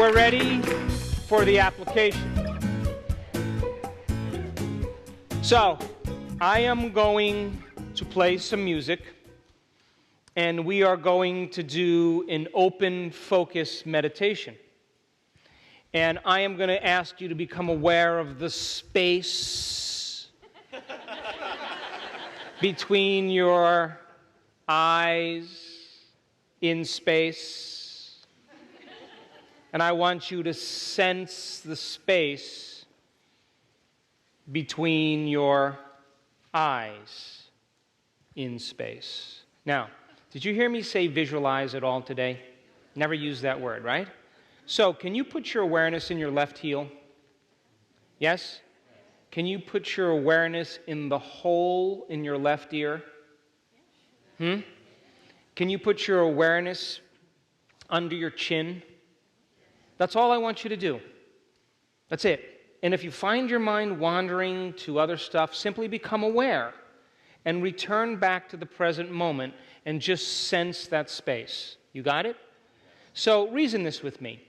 We're ready for the application. So, I am going to play some music, and we are going to do an open focus meditation. And I am going to ask you to become aware of the space between your eyes in space. And I want you to sense the space between your eyes in space. Now, did you hear me say visualize at all today? Never used that word, right? So, can you put your awareness in your left heel? Yes? Can you put your awareness in the hole in your left ear? Can you put your awareness under your chin? That's all I want you to do. That's it. And if you find your mind wandering to other stuff, simply become aware and return back to the present moment and just sense that space. You got it? So reason this with me.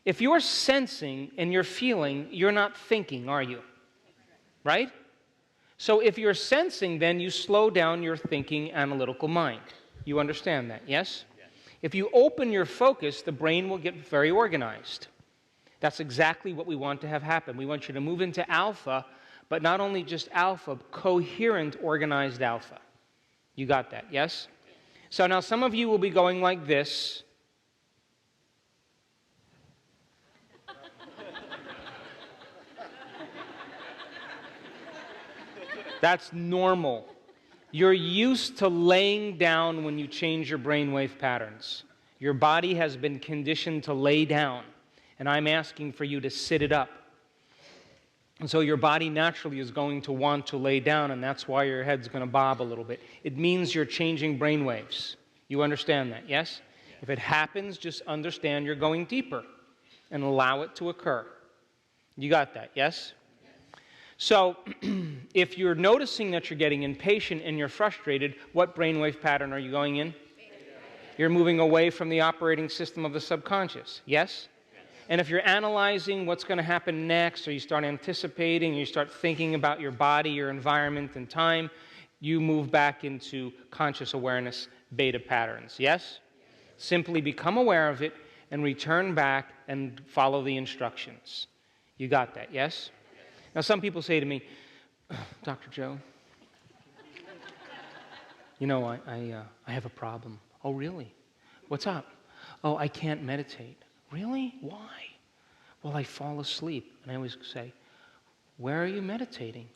If you're sensing and you're feeling, you're not thinking, are you? Right? So if you're sensing, then you slow down your thinking analytical mind. You understand that, yes? If you open your focus, the brain will get very organized. That's exactly what we want to have happen. We want you to move into alpha, but not only just alpha, coherent, organized alpha. You got that, yes? So now some of you will be going like this. That's normal. You're used to laying down when you change your brainwave patterns. Your body has been conditioned to lay down, and I'm asking for you to sit it up. And so your body naturally is going to want to lay down, and that's why your head's going to bob a little bit. It means you're changing brainwaves. You understand that, yes? If it happens, just understand you're going deeper and allow it to occur. You got that, yes? So, if you're noticing that you're getting impatient and you're frustrated, what brainwave pattern are you going in? You're moving away from the operating system of the subconscious, yes? And if you're analyzing what's going to happen next, or you start anticipating, or you start thinking about your body, your environment, and time, you move back into conscious awareness beta patterns, yes? Simply become aware of it and return back and follow the instructions. You got that, yes? Now, some people say to me, Dr. Joe, you know, I have a problem. Oh, really? What's up? Oh, I can't meditate. Really? Why? Well, I fall asleep. And I always say, where are you meditating?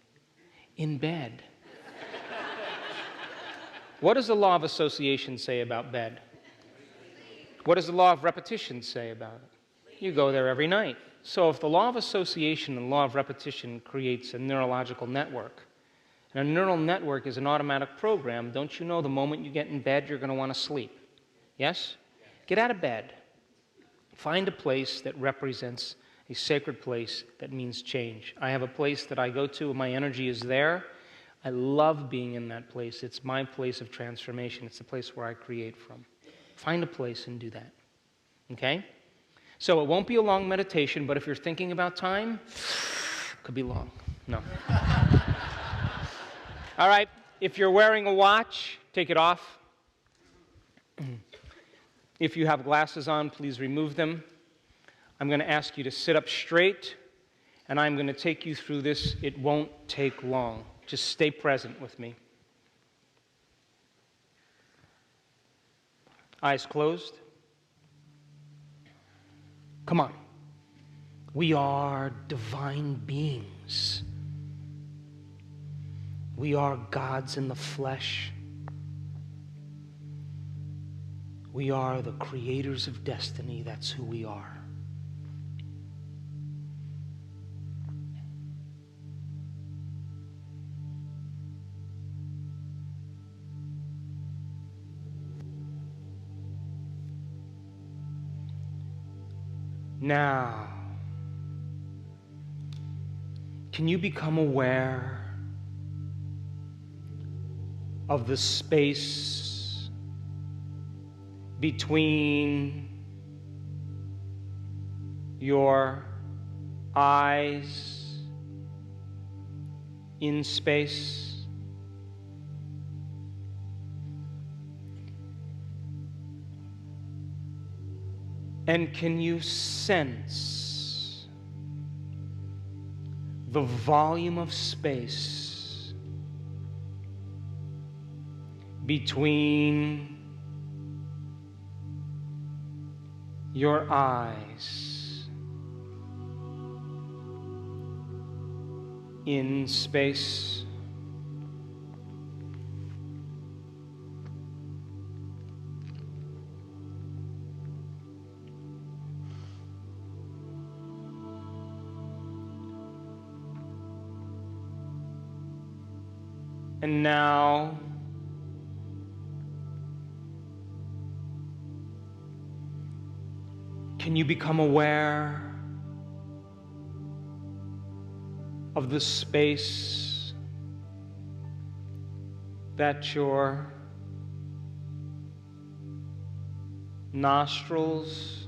In bed. What does the law of association say about bed? What does the law of repetition say about it? You go there every night. So if the law of association and law of repetition creates a neurological network, and a neural network is an automatic program, don't you know the moment you get in bed, you're going to want to sleep? Yes? Get out of bed. Find a place that represents a sacred place that means change. I have a place that I go to, and my energy is there. I love being in that place. It's my place of transformation. It's the place where I create from. Find a place and do that. Okay? So it won't be a long meditation, but if you're thinking about time, it could be long. No. All right, if you're wearing a watch, take it off. If you have glasses on, please remove them. I'm going to ask you to sit up straight, and I'm going to take you through this. It won't take long. Just stay present with me. Eyes closed. Come on. We are divine beings. We are gods in the flesh. We are the creators of destiny. That's who we are. Now, can you become aware of the space between your eyes in space. And can you sense the volume of space between your eyes in space? And now, can you become aware of the space that your nostrils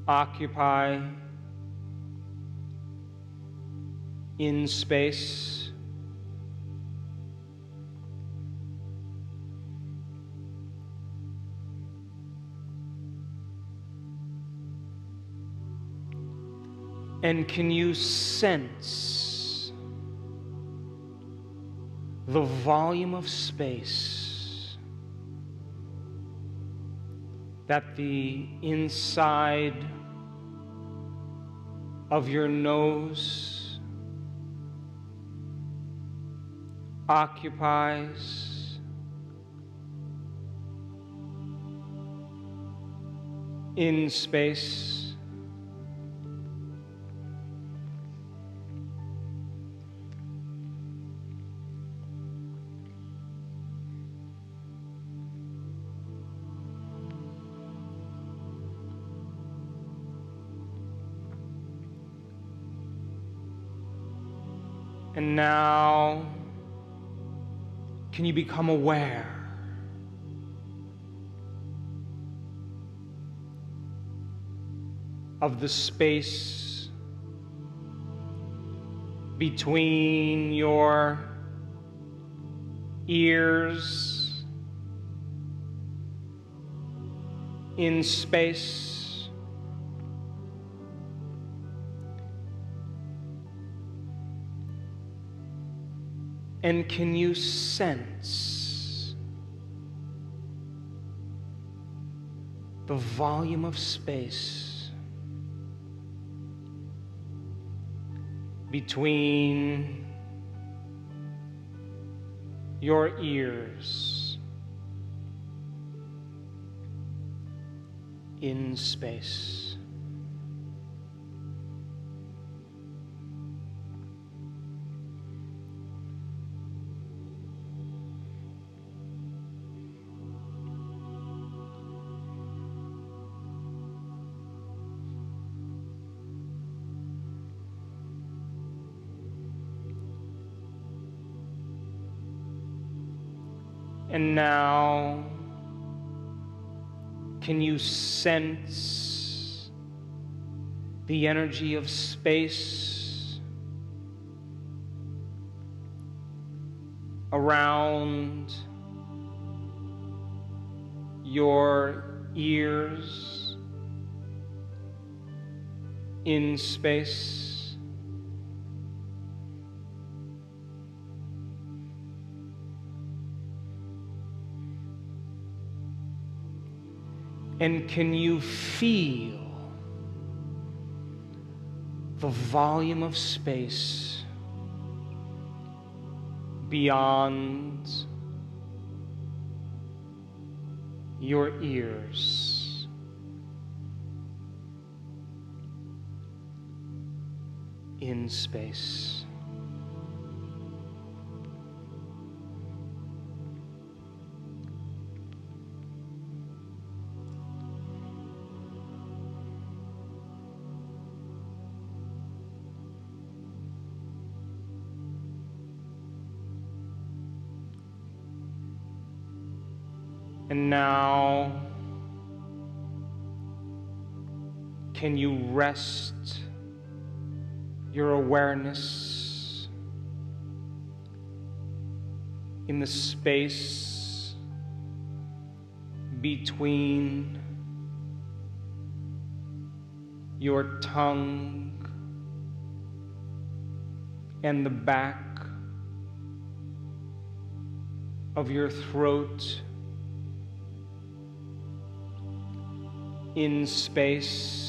occupy in space? And can you sense the volume of space that the inside of your nose occupies in space? And now, can you become aware of the space between your ears in space? And can you sense the volume of space between your ears in space? And now, can you sense the energy of space around your ears in space? And can you feel the volume of space beyond your ears in space? And now, can you rest your awareness in the space between your tongue and the back of your throat, in space.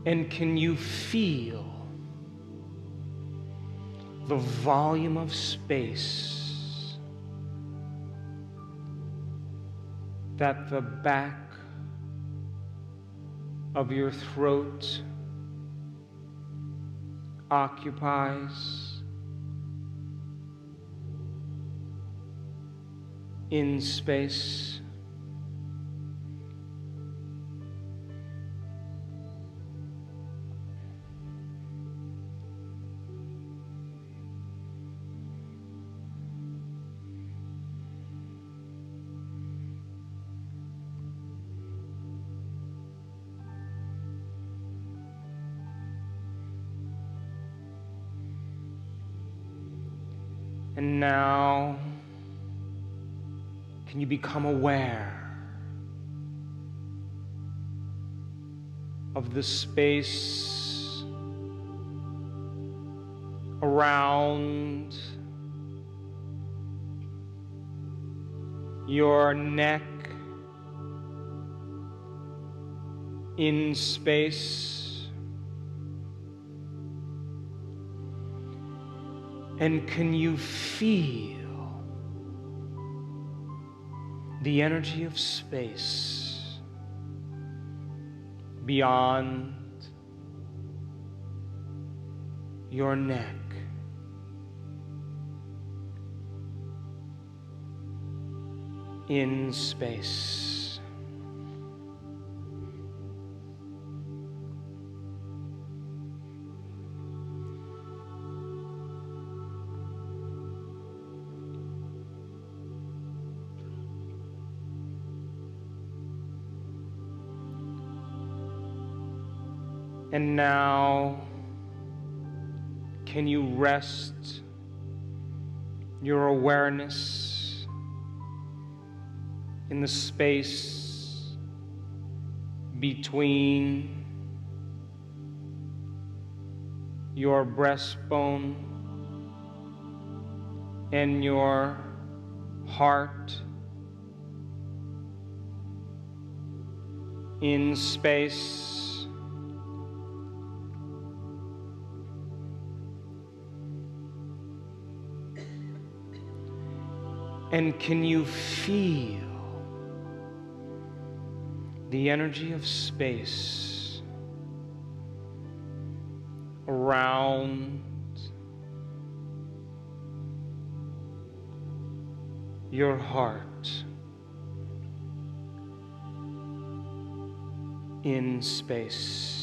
And can you feel the volume of space that the back of your throat occupies in space? And now, can you become aware of the space around your neck, in space? And can you feel the energy of space beyond your neck? In space. And now, can you rest your awareness in the space between your breastbone and your heart, in space? And can you feel the energy of space around your heart, in space?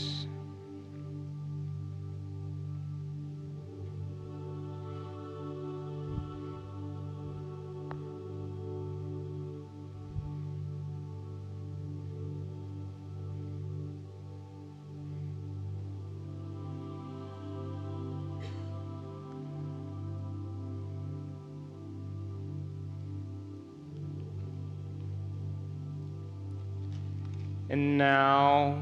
And now,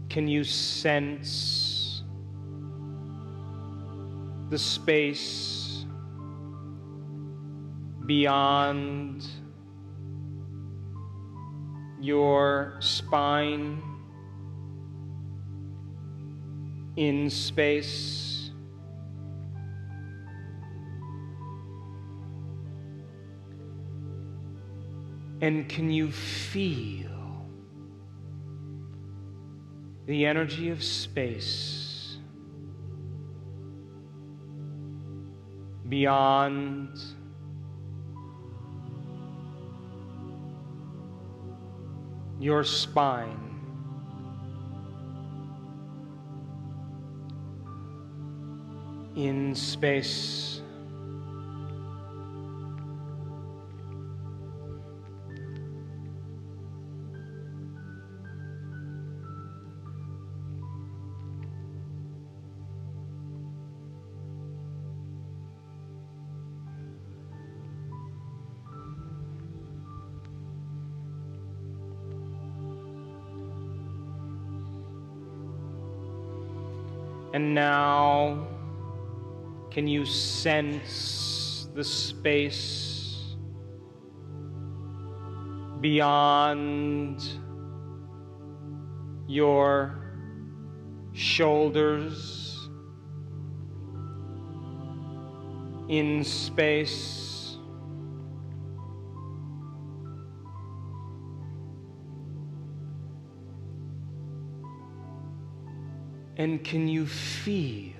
can you sense the space beyond your spine, in space? And can you feel the energy of space beyond your spine, in space? And now, can you sense the space beyond your shoulders, in space? And can you feel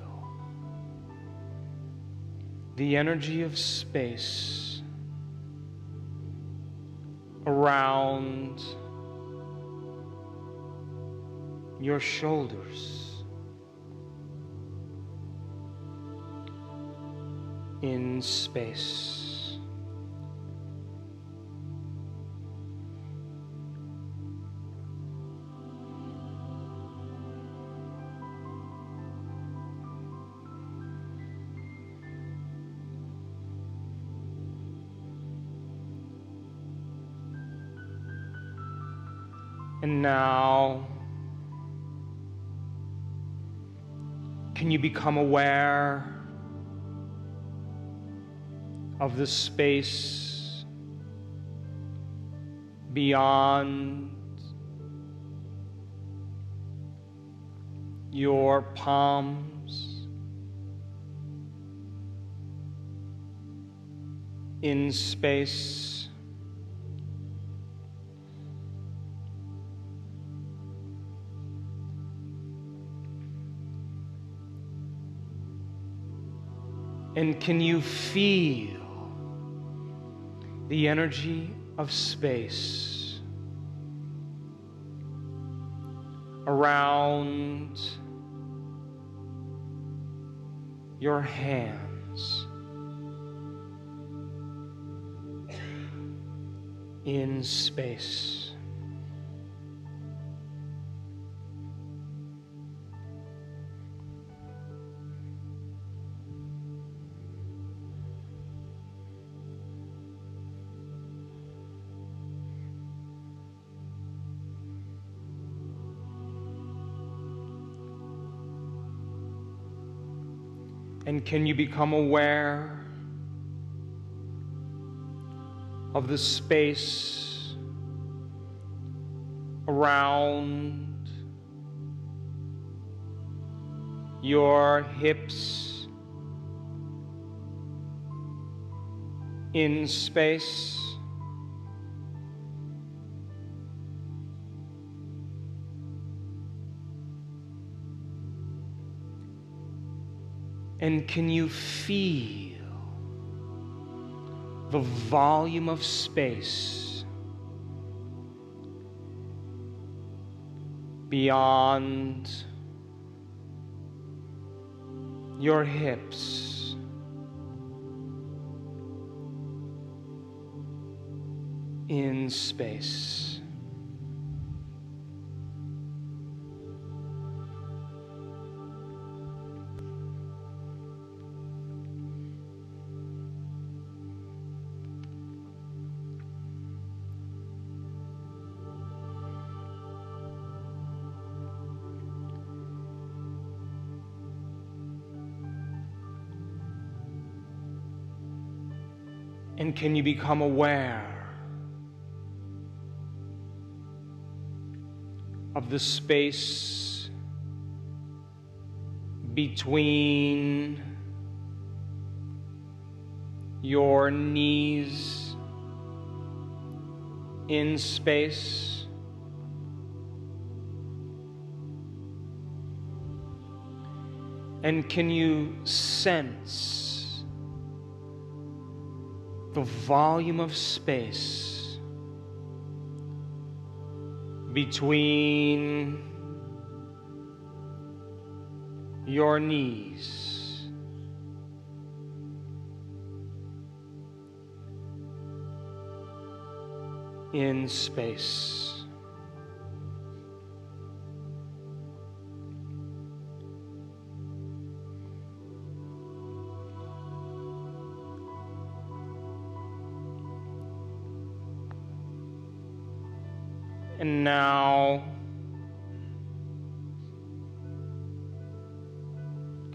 the energy of space around your shoulders, in space? And now, can you become aware of the space beyond your palms, in space? And can you feel the energy of space around your hands, in space? And can you become aware of the space around your hips, in space? And can you feel the volume of space beyond your hips, in space? And can you become aware of the space between your knees, in space? And can you sense the volume of space between your knees, in space? And now,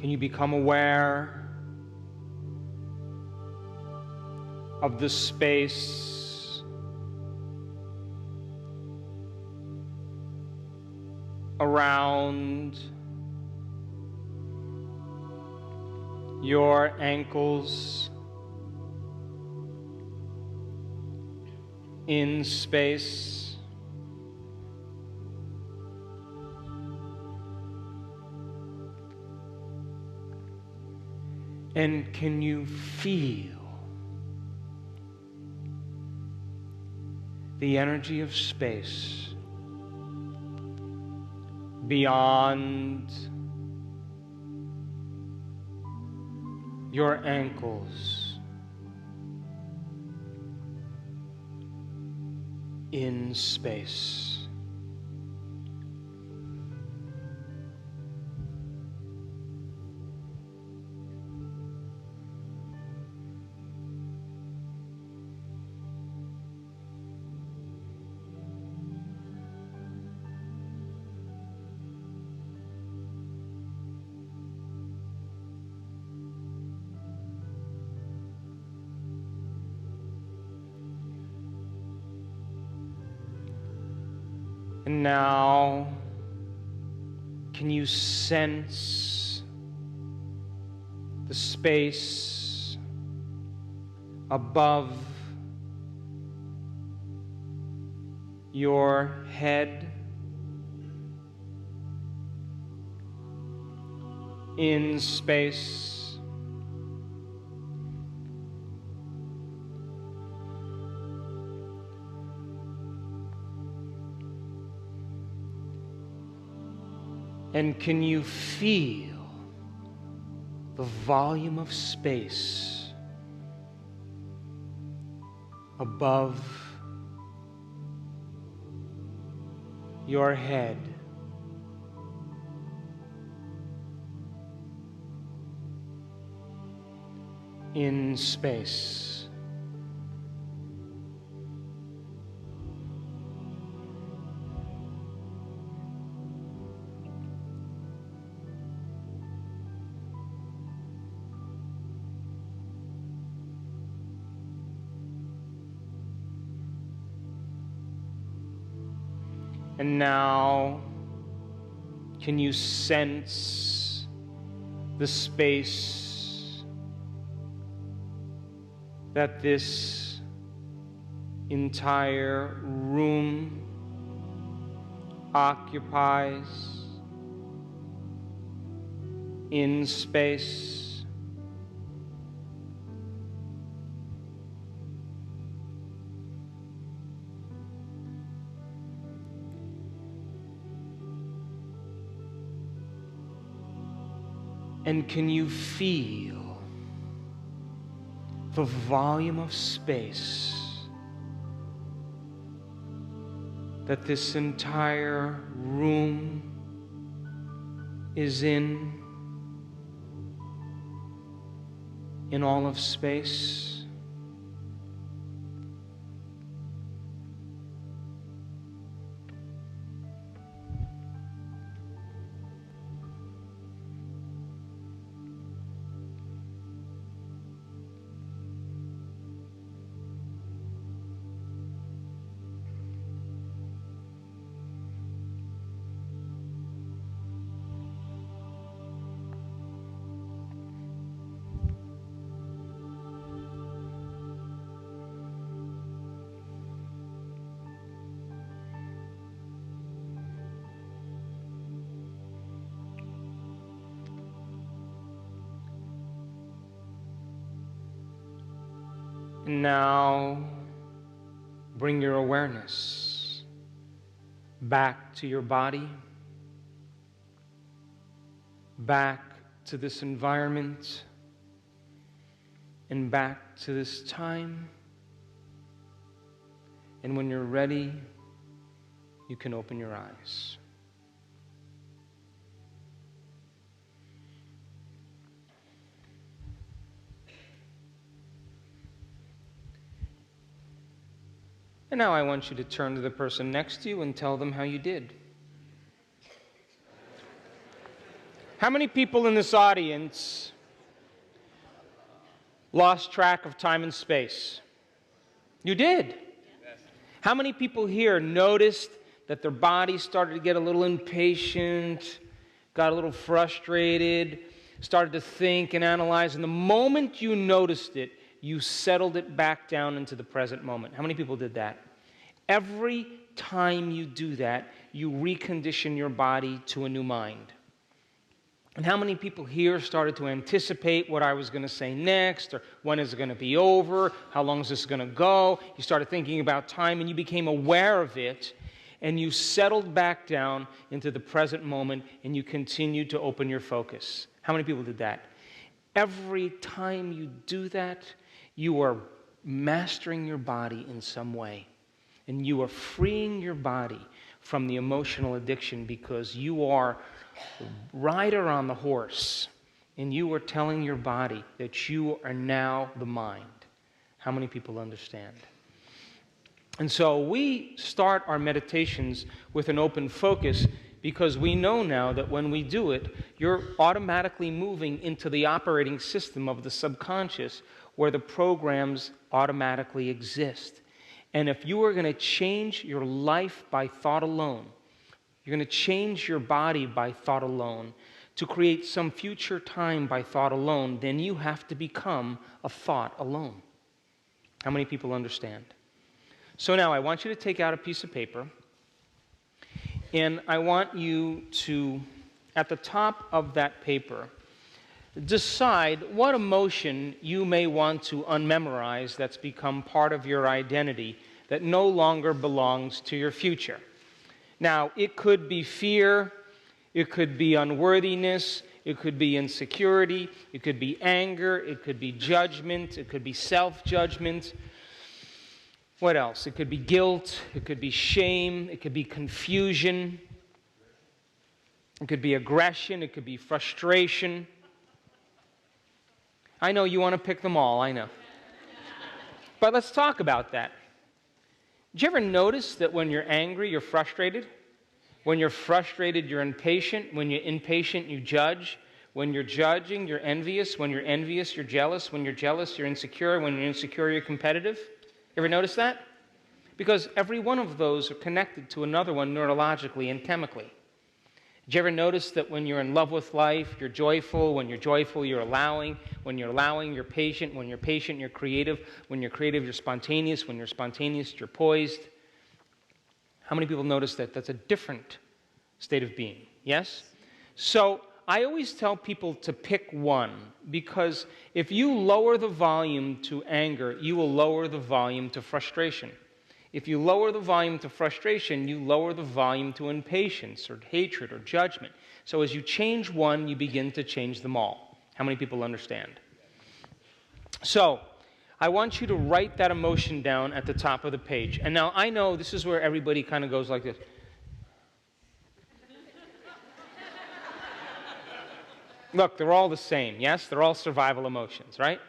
Can you become aware of the space around your ankles, in space? And can you feel the energy of space beyond your ankles, in space? And now, can you sense the space above your head, in space? And can you feel the volume of space above your head? In space. And now, can you sense the space that this entire room occupies, in space? And can you feel the volume of space that this entire room is in all of space? Now, bring your awareness back to your body, back to this environment, and back to this time. And when you're ready, you can open your eyes. And now I want you to turn to the person next to you and tell them how you did. How many people in this audience lost track of time and space? You did. How many people here noticed that their body started to get a little impatient, got a little frustrated, started to think and analyze, and the moment you noticed it, you settled it back down into the present moment? How many people did that? Every time you do that, you recondition your body to a new mind. And how many people here started to anticipate what I was going to say next, or when is it going to be over, how long is this going to go? You started thinking about time, and you became aware of it, and you settled back down into the present moment, and you continued to open your focus. How many people did that? Every time you do that, you are mastering your body in some way, and you are freeing your body from the emotional addiction, because you are rider on the horse, and you are telling your body that you are now the mind. How many people understand? And so we start our meditations with an open focus, because we know now that when we do it, you're automatically moving into the operating system of the subconscious, where the programs automatically exist. And if you are going to change your life by thought alone, you're going to change your body by thought alone, to create some future time by thought alone, then you have to become a thought alone. How many people understand? So now I want you to take out a piece of paper, and I want you to, at the top of that paper, decide what emotion you may want to unmemorize that's become part of your identity, that no longer belongs to your future. Now, it could be fear, it could be unworthiness, it could be insecurity, it could be anger, it could be judgment, it could be self-judgment. What else? It could be guilt, it could be shame, it could be confusion, it could be aggression, it could be frustration. I know you want to pick them all, I know. But let's talk about that. Did you ever notice that when you're angry, you're frustrated? When you're frustrated, you're impatient. When you're impatient, you judge. When you're judging, you're envious. When you're envious, you're jealous. When you're jealous, you're insecure. When you're insecure, you're competitive. Ever notice that? Because every one of those are connected to another one neurologically and chemically. Did you ever notice that when you're in love with life, you're joyful? When you're joyful, you're allowing. When you're allowing, you're patient. When you're patient, you're creative. When you're creative, you're spontaneous. When you're spontaneous, you're poised. How many people notice that? That's a different state of being. Yes? So I always tell people to pick one, because if you lower the volume to anger, you will lower the volume to frustration. If you lower the volume to frustration, you lower the volume to impatience or hatred or judgment. So as you change one, you begin to change them all. How many people understand? So I want you to write that emotion down at the top of the page. And now I know this is where everybody kind of goes like this. Look, they're all the same, yes? They're all survival emotions, right?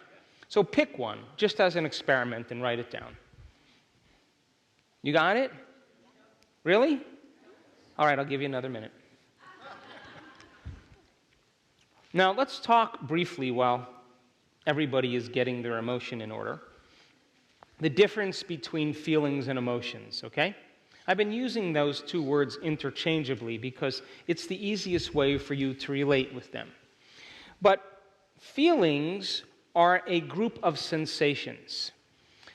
So pick one, just as an experiment, and write it down. You got it? Really? All right, I'll give you another minute. Now, let's talk briefly while everybody is getting their emotion in order. The difference between feelings and emotions, okay? I've been using those two words interchangeably because it's the easiest way for you to relate with them. But feelings are a group of sensations.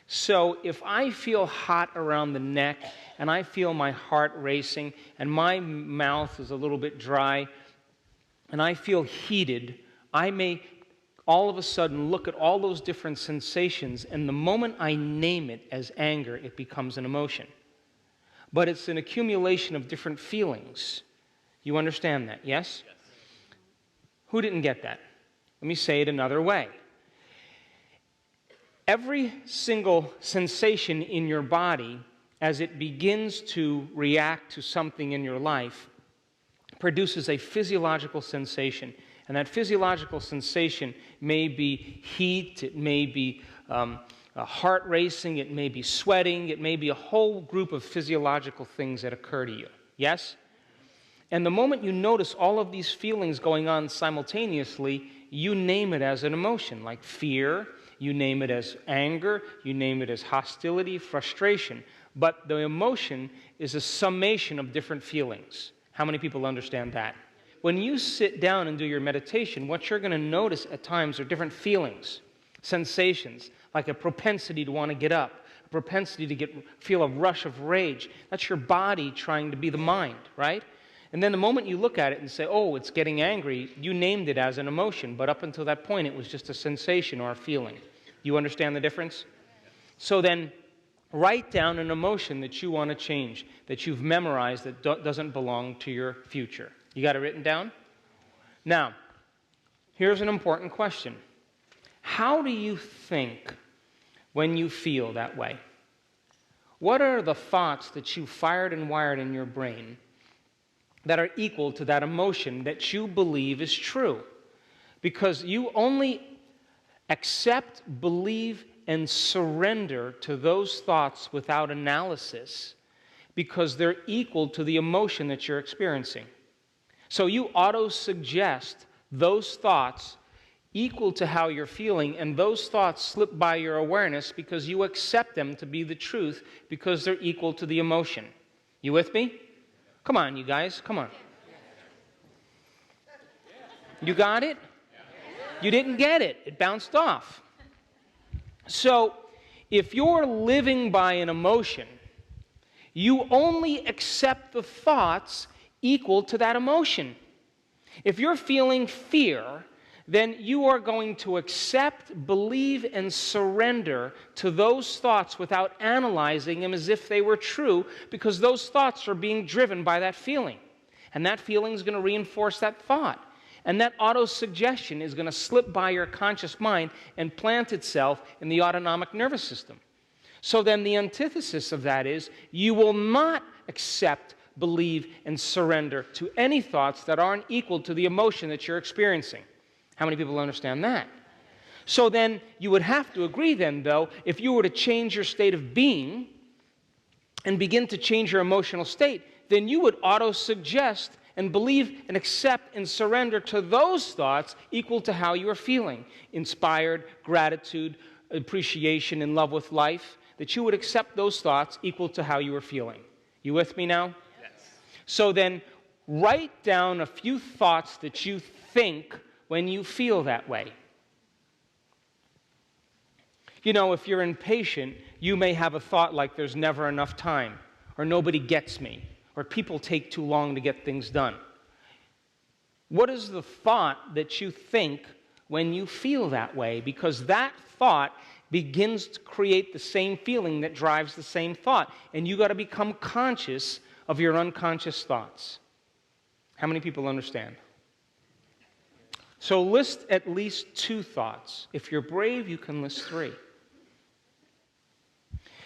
So if I feel hot around the neck and I feel my heart racing and my mouth is a little bit dry and I feel heated, I may all of a sudden look at all those different sensations, and the moment I name it as anger, it becomes an emotion. But it's an accumulation of different feelings. You understand that, yes? Yes. Who didn't get that? Let me say it another way. Every single sensation in your body, as it begins to react to something in your life, produces a physiological sensation. And that physiological sensation may be heat, it may be heart racing, it may be sweating, it may be a whole group of physiological things that occur to you. Yes? And the moment you notice all of these feelings going on simultaneously, you name it as an emotion, like fear, you name it as anger, you name it as hostility, frustration. But the emotion is a summation of different feelings. How many people understand that? When you sit down and do your meditation, what you're going to notice at times are different feelings, sensations, like a propensity to want to get up, a propensity to feel a rush of rage. That's your body trying to be the mind, right? And then the moment you look at it and say, oh, it's getting angry, you named it as an emotion, but up until that point, it was just a sensation or a feeling. You understand the difference? So then, write down an emotion that you want to change, that you've memorized that doesn't belong to your future. You got it written down? Now, here's an important question. How do you think when you feel that way? What are the thoughts that you fired and wired in your brain that are equal to that emotion that you believe is true? Because you only accept, believe, and surrender to those thoughts without analysis because they're equal to the emotion that you're experiencing. So you auto-suggest those thoughts equal to how you're feeling, and those thoughts slip by your awareness because you accept them to be the truth because they're equal to the emotion. You with me? Come on, you guys, come on. You got it? You didn't get it. It bounced off. So, if you're living by an emotion, you only accept the thoughts equal to that emotion. If you're feeling fear, then you are going to accept, believe, and surrender to those thoughts without analyzing them as if they were true, because those thoughts are being driven by that feeling. And that feeling is going to reinforce that thought. And that auto-suggestion is going to slip by your conscious mind and plant itself in the autonomic nervous system. So then the antithesis of that is you will not accept, believe, and surrender to any thoughts that aren't equal to the emotion that you're experiencing. How many people understand that? So then you would have to agree then, though, if you were to change your state of being and begin to change your emotional state, then you would auto-suggest and believe and accept and surrender to those thoughts equal to how you are feeling. Inspired, gratitude, appreciation, in love with life. That you would accept those thoughts equal to how you are feeling. You with me now? Yes. So then, write down a few thoughts that you think when you feel that way. You know, if you're impatient, you may have a thought like there's never enough time, or nobody gets me, or people take too long to get things done. What is the thought that you think when you feel that way? Because that thought begins to create the same feeling that drives the same thought. And you got to become conscious of your unconscious thoughts. How many people understand? So list at least 2 thoughts. If you're brave, you can list 3.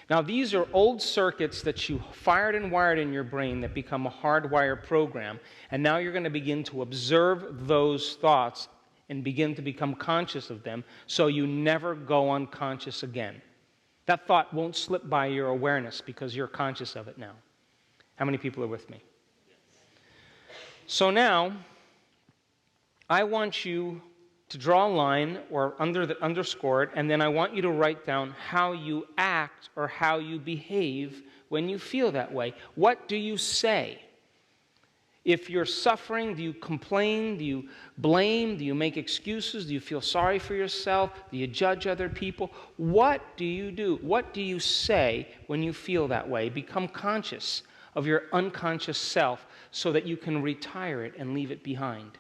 Now, these are old circuits that you fired and wired in your brain that become a hardwire program, and now you're going to begin to observe those thoughts and begin to become conscious of them so you never go unconscious again. That thought won't slip by your awareness because you're conscious of it now. How many people are with me? So now, I want you to draw a line or underscore it, and then I want you to write down how you act or how you behave when you feel that way. What do you say? If you're suffering, do you complain? Do you blame? Do you make excuses? Do you feel sorry for yourself? Do you judge other people? What do you do? What do you say when you feel that way? Become conscious of your unconscious self so that you can retire it and leave it behind.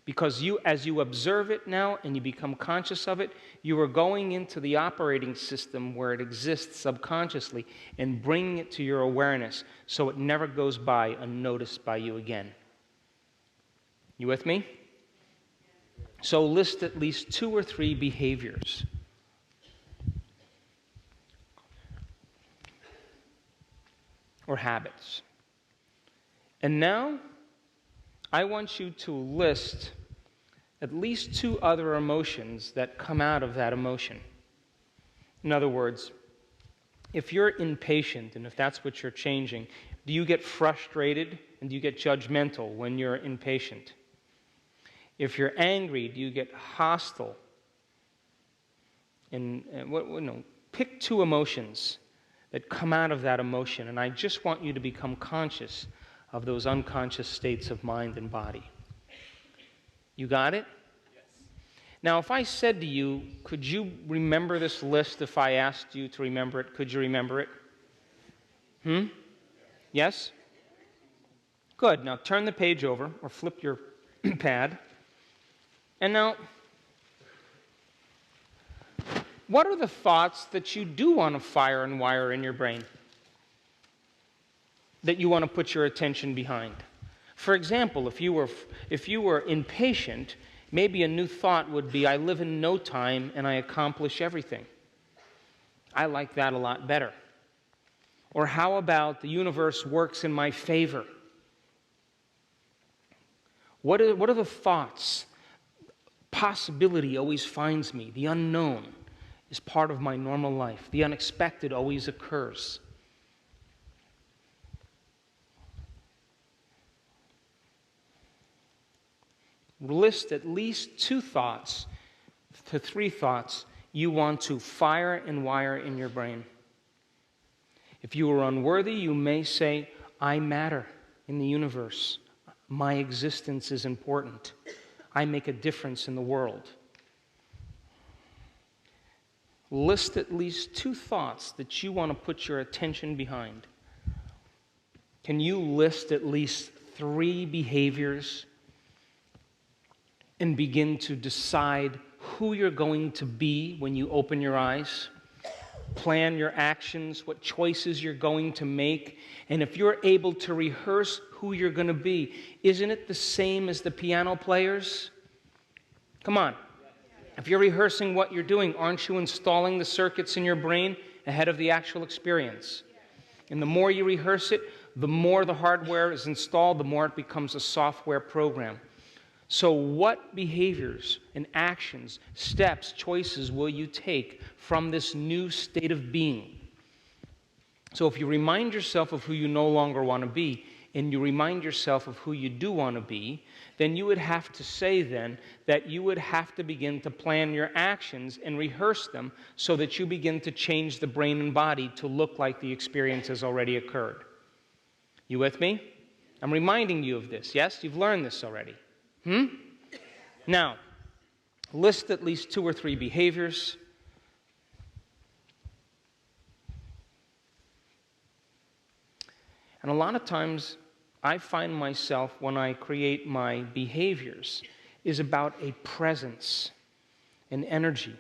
Because as you observe it now and you become conscious of it, you are going into the operating system where it exists subconsciously and bringing it to your awareness so it never goes by unnoticed by you again. You with me? So list at least 2 or 3 behaviors. Or habits. And now, I want you to list at least 2 other emotions that come out of that emotion. In other words, if you're impatient, and if that's what you're changing, do you get frustrated and do you get judgmental when you're impatient? If you're angry, do you get hostile? And pick two emotions that come out of that emotion, and I just want you to become conscious of those unconscious states of mind and body. You got it? Yes. Now, if I said to you, could you remember this list if I asked you to remember it? Could you remember it? Yes? Good. Now turn the page over or flip your pad. And now, what are the thoughts that you do want to fire and wire in your brain? That you want to put your attention behind? For example, if you were impatient, maybe a new thought would be, I live in no time and I accomplish everything. I like that a lot better. Or how about the universe works in my favor? What are the thoughts? Possibility always finds me. The unknown is part of my normal life. The unexpected always occurs. List at least 2 thoughts to 3 thoughts you want to fire and wire in your brain. If you are unworthy, you may say, I matter in the universe. My existence is important. I make a difference in the world. List at least 2 thoughts that you want to put your attention behind. Can you list at least 3 behaviors and begin to decide who you're going to be when you open your eyes? Plan your actions, what choices you're going to make, and if you're able to rehearse who you're going to be, isn't it the same as the piano players? Come on. If you're rehearsing what you're doing, aren't you installing the circuits in your brain ahead of the actual experience? And the more you rehearse it, the more the hardware is installed, the more it becomes a software program. So what behaviors and actions, steps, choices will you take from this new state of being? So if you remind yourself of who you no longer want to be, and you remind yourself of who you do want to be, then you would have to say then that you would have to begin to plan your actions and rehearse them so that you begin to change the brain and body to look like the experience has already occurred. You with me? I'm reminding you of this, yes? You've learned this already. Now, list at least 2 or 3 behaviors. And a lot of times, I find myself, when I create my behaviors, is about a presence, an energy,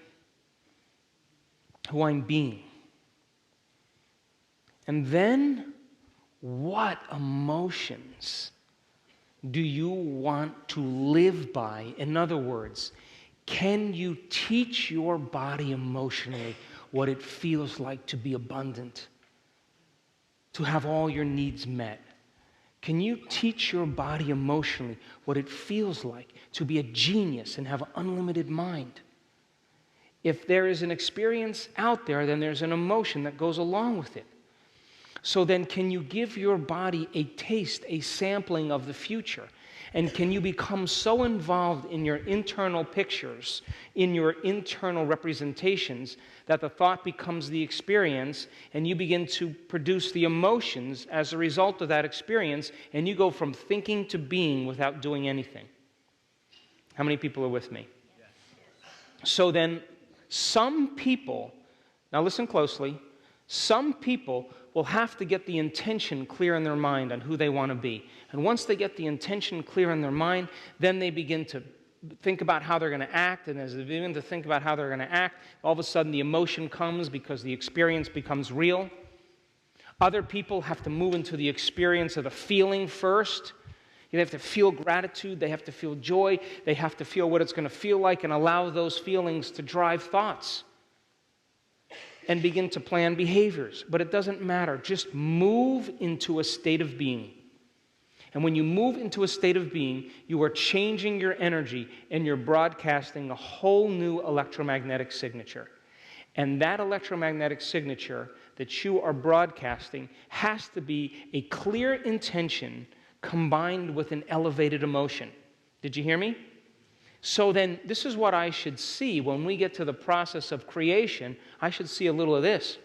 who I'm being. And then, what emotions do you want to live by? In other words, can you teach your body emotionally what it feels like to be abundant, to have all your needs met? Can you teach your body emotionally what it feels like to be a genius and have an unlimited mind? If there is an experience out there, then there's an emotion that goes along with it. So then, can you give your body a taste, a sampling of the future? And can you become so involved in your internal pictures, in your internal representations, that the thought becomes the experience, and you begin to produce the emotions as a result of that experience, and you go from thinking to being without doing anything? How many people are with me? So then, some people, now listen closely, some people will have to get the intention clear in their mind on who they want to be. And once they get the intention clear in their mind, then they begin to think about how they're going to act. And as they begin to think about how they're going to act, all of a sudden the emotion comes because the experience becomes real. Other people have to move into the experience of the feeling first. They have to feel gratitude. They have to feel joy. They have to feel what it's going to feel like and allow those feelings to drive thoughts and begin to plan behaviors. But it doesn't matter. Just move into a state of being. And when you move into a state of being, you are changing your energy and you're broadcasting a whole new electromagnetic signature. And that electromagnetic signature that you are broadcasting has to be a clear intention combined with an elevated emotion. Did you hear me? So then, this is what I should see when we get to the process of creation. I should see a little of this.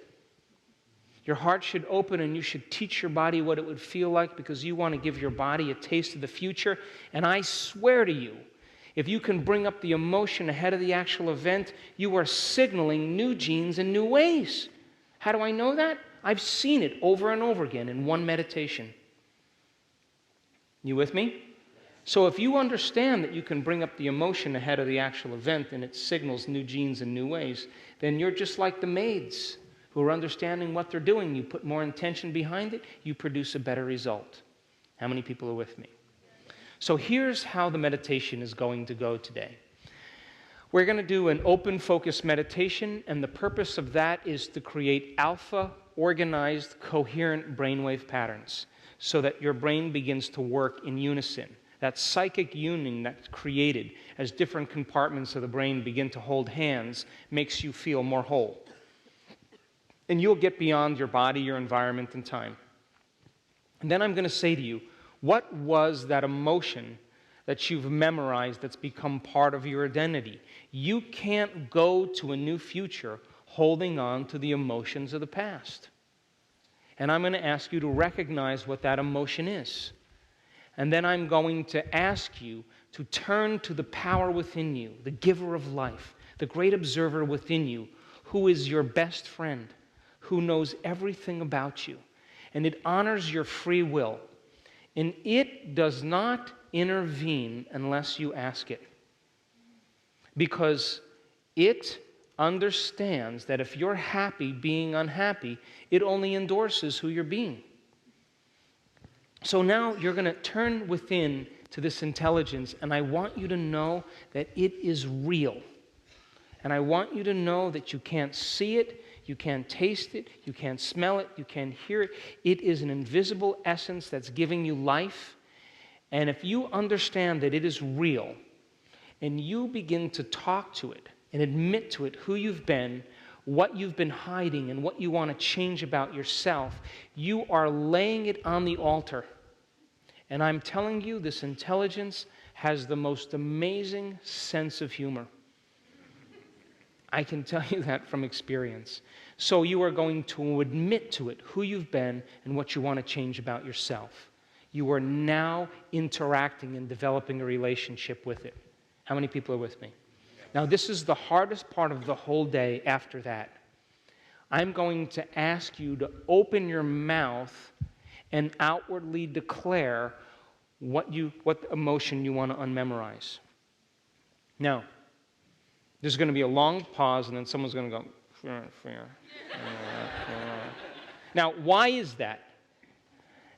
Your heart should open and you should teach your body what it would feel like because you want to give your body a taste of the future. And I swear to you, if you can bring up the emotion ahead of the actual event, you are signaling new genes in new ways. How do I know that? I've seen it over and over again in one meditation. You with me? So if you understand that you can bring up the emotion ahead of the actual event and it signals new genes in new ways, then you're just like the maids who are understanding what they're doing. You put more intention behind it, you produce a better result. How many people are with me? So here's how the meditation is going to go today. We're going to do an open focus meditation, and the purpose of that is to create alpha, organized, coherent brainwave patterns so that your brain begins to work in unison. That psychic union that's created as different compartments of the brain begin to hold hands makes you feel more whole. And you'll get beyond your body, your environment, and time. And then I'm going to say to you, what was that emotion that you've memorized that's become part of your identity? You can't go to a new future holding on to the emotions of the past. And I'm going to ask you to recognize what that emotion is. And then I'm going to ask you to turn to the power within you, the giver of life, the great observer within you, who is your best friend, who knows everything about you. And it honors your free will. And it does not intervene unless you ask it. Because it understands that if you're happy being unhappy, it only endorses who you're being. So now you're going to turn within to this intelligence, and I want you to know that it is real. And I want you to know that you can't see it, you can't taste it, you can't smell it, you can't hear it. It is an invisible essence that's giving you life. And if you understand that it is real, and you begin to talk to it and admit to it who you've been, what you've been hiding, and what you want to change about yourself, you are laying it on the altar. And I'm telling you, this intelligence has the most amazing sense of humor. I can tell you that from experience. So you are going to admit to it who you've been and what you want to change about yourself. You are now interacting and developing a relationship with it. How many people are with me? Now, this is the hardest part of the whole day after that. I'm going to ask you to open your mouth and outwardly declare what emotion you want to unmemorize. Now, there's going to be a long pause, and then someone's going to go, fear. Now, why is that?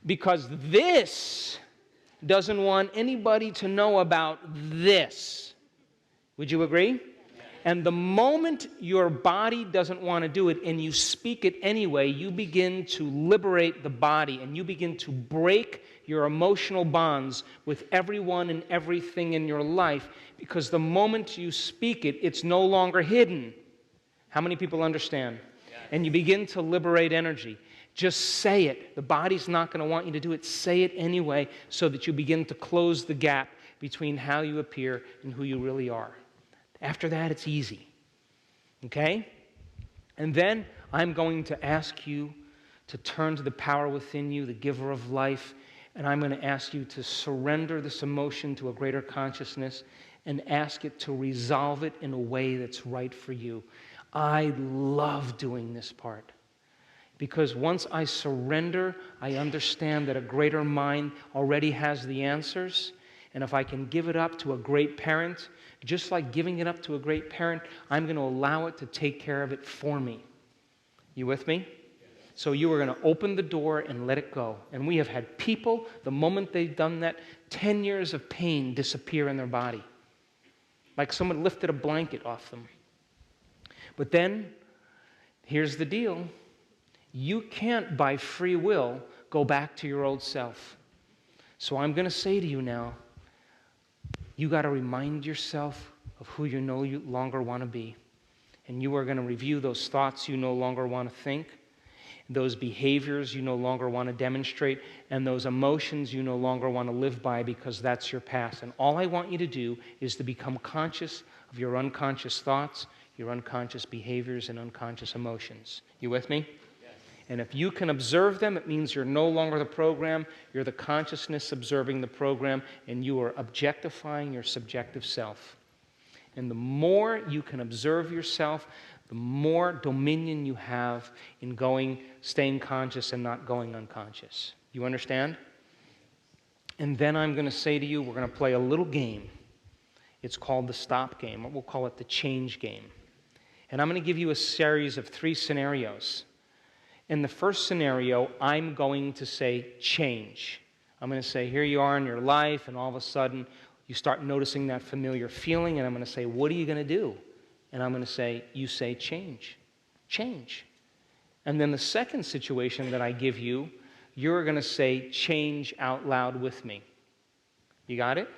Because this doesn't want anybody to know about this. Would you agree? And the moment your body doesn't want to do it and you speak it anyway, you begin to liberate the body and you begin to break your emotional bonds with everyone and everything in your life, because the moment you speak it, it's no longer hidden. How many people understand? And you begin to liberate energy. Just say it. The body's not going to want you to do it. Say it anyway so that you begin to close the gap between how you appear and who you really are. After that, it's easy. Okay? And then I'm going to ask you to turn to the power within you, the giver of life, and I'm going to ask you to surrender this emotion to a greater consciousness and ask it to resolve it in a way that's right for you. I love doing this part. Because once I surrender, I understand that a greater mind already has the answers. And if I can give it up to a great parent, just like giving it up to a great parent, I'm going to allow it to take care of it for me. You with me? So you are going to open the door and let it go. And we have had people, the moment they've done that, 10 years of pain disappear in their body. Like someone lifted a blanket off them. But then, here's the deal. You can't, by free will, go back to your old self. So I'm going to say to you now, you got to remind yourself of who you no longer want to be. And you are going to review those thoughts you no longer want to think, those behaviors you no longer want to demonstrate, and those emotions you no longer want to live by because that's your past. And all I want you to do is to become conscious of your unconscious thoughts, your unconscious behaviors, and unconscious emotions. You with me? Yes. And if you can observe them, it means you're no longer the program, you're the consciousness observing the program, and you are objectifying your subjective self. And the more you can observe yourself, the more dominion you have in staying conscious and not going unconscious. You understand? And then I'm going to say to you, we're going to play a little game. It's called the stop game, or we'll call it the change game. And I'm going to give you a series of 3 scenarios. In the first scenario, I'm going to say change. I'm going to say, here you are in your life, and all of a sudden, you start noticing that familiar feeling, and I'm going to say, what are you going to do? And I'm going to say, you say change. Change. And then the second situation that I give you, you're going to say change out loud with me. You got it?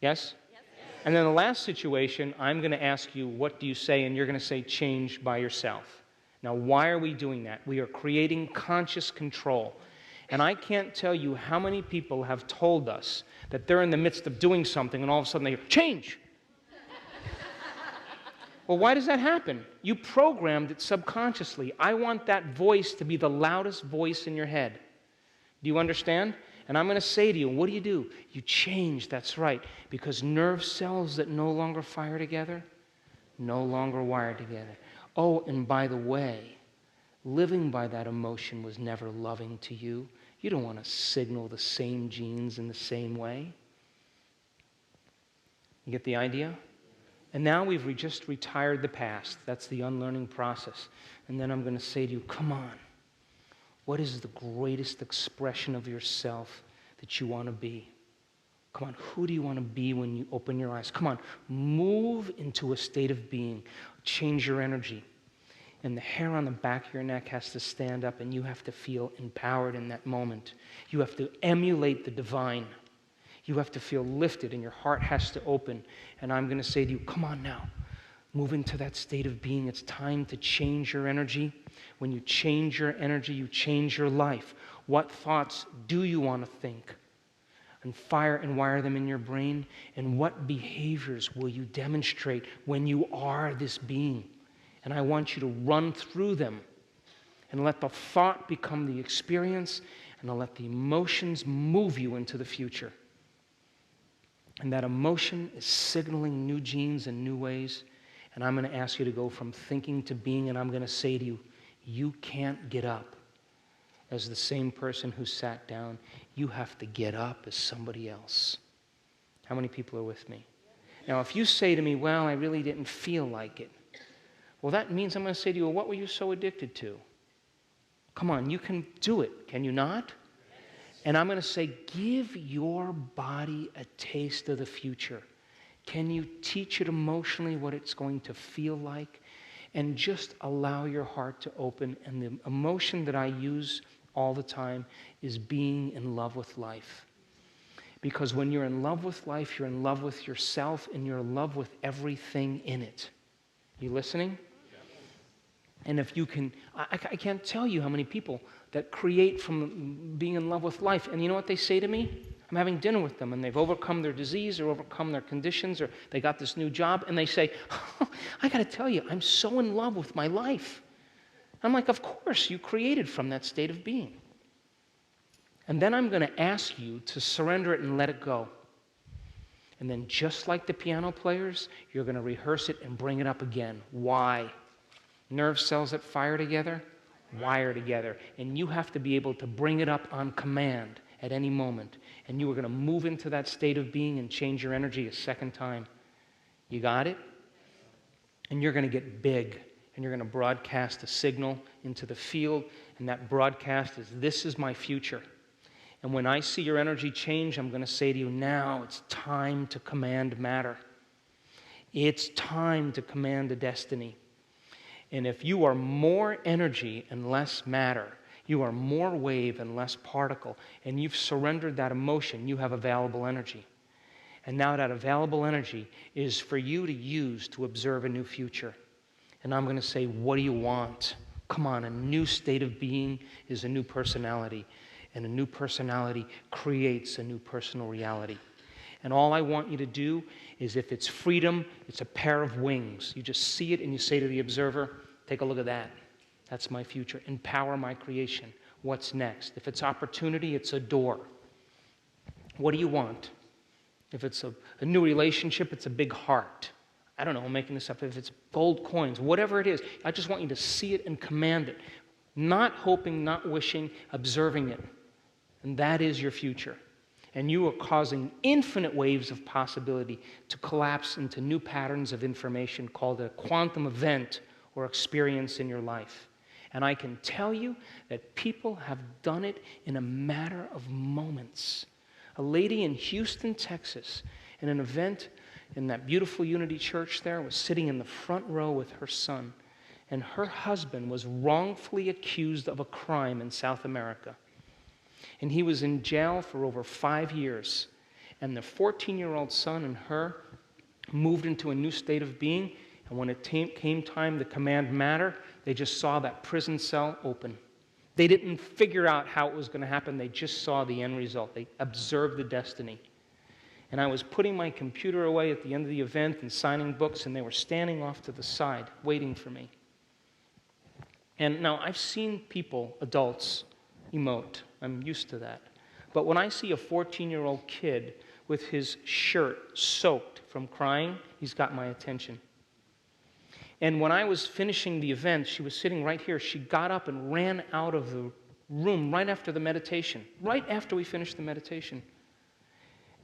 Yes? Yes. And then the last situation, I'm going to ask you, what do you say? And you're going to say change by yourself. Now, why are we doing that? We are creating conscious control. And I can't tell you how many people have told us that they're in the midst of doing something and all of a sudden they hear, change! Well, why does that happen? You programmed it subconsciously. I want that voice to be the loudest voice in your head. Do you understand? And I'm going to say to you, what do? You change, that's right, because nerve cells that no longer fire together, no longer wire together. Oh, and by the way, living by that emotion was never loving to you. You don't want to signal the same genes in the same way. You get the idea? And now we've just retired the past. That's the unlearning process. And then I'm going to say to you, come on. What is the greatest expression of yourself that you want to be? Come on, who do you want to be when you open your eyes? Come on, move into a state of being. Change your energy. And the hair on the back of your neck has to stand up, and you have to feel empowered in that moment. You have to emulate the divine. You have to feel lifted, and your heart has to open. And I'm going to say to you, come on now. Move into that state of being. It's time to change your energy. When you change your energy, you change your life. What thoughts do you want to think? And fire and wire them in your brain. And what behaviors will you demonstrate when you are this being? And I want you to run through them and let the thought become the experience, and I'll let the emotions move you into the future. And that emotion is signaling new genes and new ways. And I'm going to ask you to go from thinking to being, and I'm going to say to you, you can't get up as the same person who sat down. You have to get up as somebody else. How many people are with me? Now, if you say to me, well, I really didn't feel like it, well, that means I'm going to say to you, well, what were you so addicted to? Come on, you can do it, can you not? And I'm going to say, give your body a taste of the future. Can you teach it emotionally what it's going to feel like? And just allow your heart to open. And the emotion that I use all the time is being in love with life. Because when you're in love with life, you're in love with yourself, and you're in love with everything in it. You listening? And if you can, I can't tell you how many people that create from being in love with life. And you know what they say to me? I'm having dinner with them, and they've overcome their disease or overcome their conditions, or they got this new job, and they say, oh, I got to tell you, I'm so in love with my life. I'm like, of course, you created from that state of being. And then I'm going to ask you to surrender it and let it go. And then just like the piano players, you're going to rehearse it and bring it up again. Why? Nerve cells that fire together, wire together. And you have to be able to bring it up on command at any moment. And you are going to move into that state of being and change your energy a second time. You got it? And you're going to get big. And you're going to broadcast a signal into the field. And that broadcast is, this is my future. And when I see your energy change, I'm going to say to you, now it's time to command matter. It's time to command a destiny. And if you are more energy and less matter, you are more wave and less particle, and you've surrendered that emotion, you have available energy. And now that available energy is for you to use to observe a new future. And I'm going to say, what do you want? Come on, a new state of being is a new personality. And a new personality creates a new personal reality. And all I want you to do is, if it's freedom, it's a pair of wings. You just see it and you say to the observer, take a look at that. That's my future. Empower my creation. What's next? If it's opportunity, it's a door. What do you want? If it's a new relationship, it's a big heart. I don't know, I'm making this up. If it's gold coins, whatever it is, I just want you to see it and command it. Not hoping, not wishing, observing it. And that is your future. And you are causing infinite waves of possibility to collapse into new patterns of information called a quantum event or experience in your life. And I can tell you that people have done it in a matter of moments. A lady in Houston, Texas, in an event in that beautiful Unity Church there, was sitting in the front row with her son. And her husband was wrongfully accused of a crime in South America. And he was in jail for over 5 years. And the 14-year-old son and her moved into a new state of being. And when it came time to command matter, they just saw that prison cell open. They didn't figure out how it was going to happen. They just saw the end result. They observed the destiny. And I was putting my computer away at the end of the event and signing books, and they were standing off to the side, waiting for me. And now, I've seen people, adults, emote. I'm used to that. But when I see a 14-year-old kid with his shirt soaked from crying, he's got my attention. And when I was finishing the event, she was sitting right here. She got up and ran out of the room right after the meditation, right after we finished the meditation.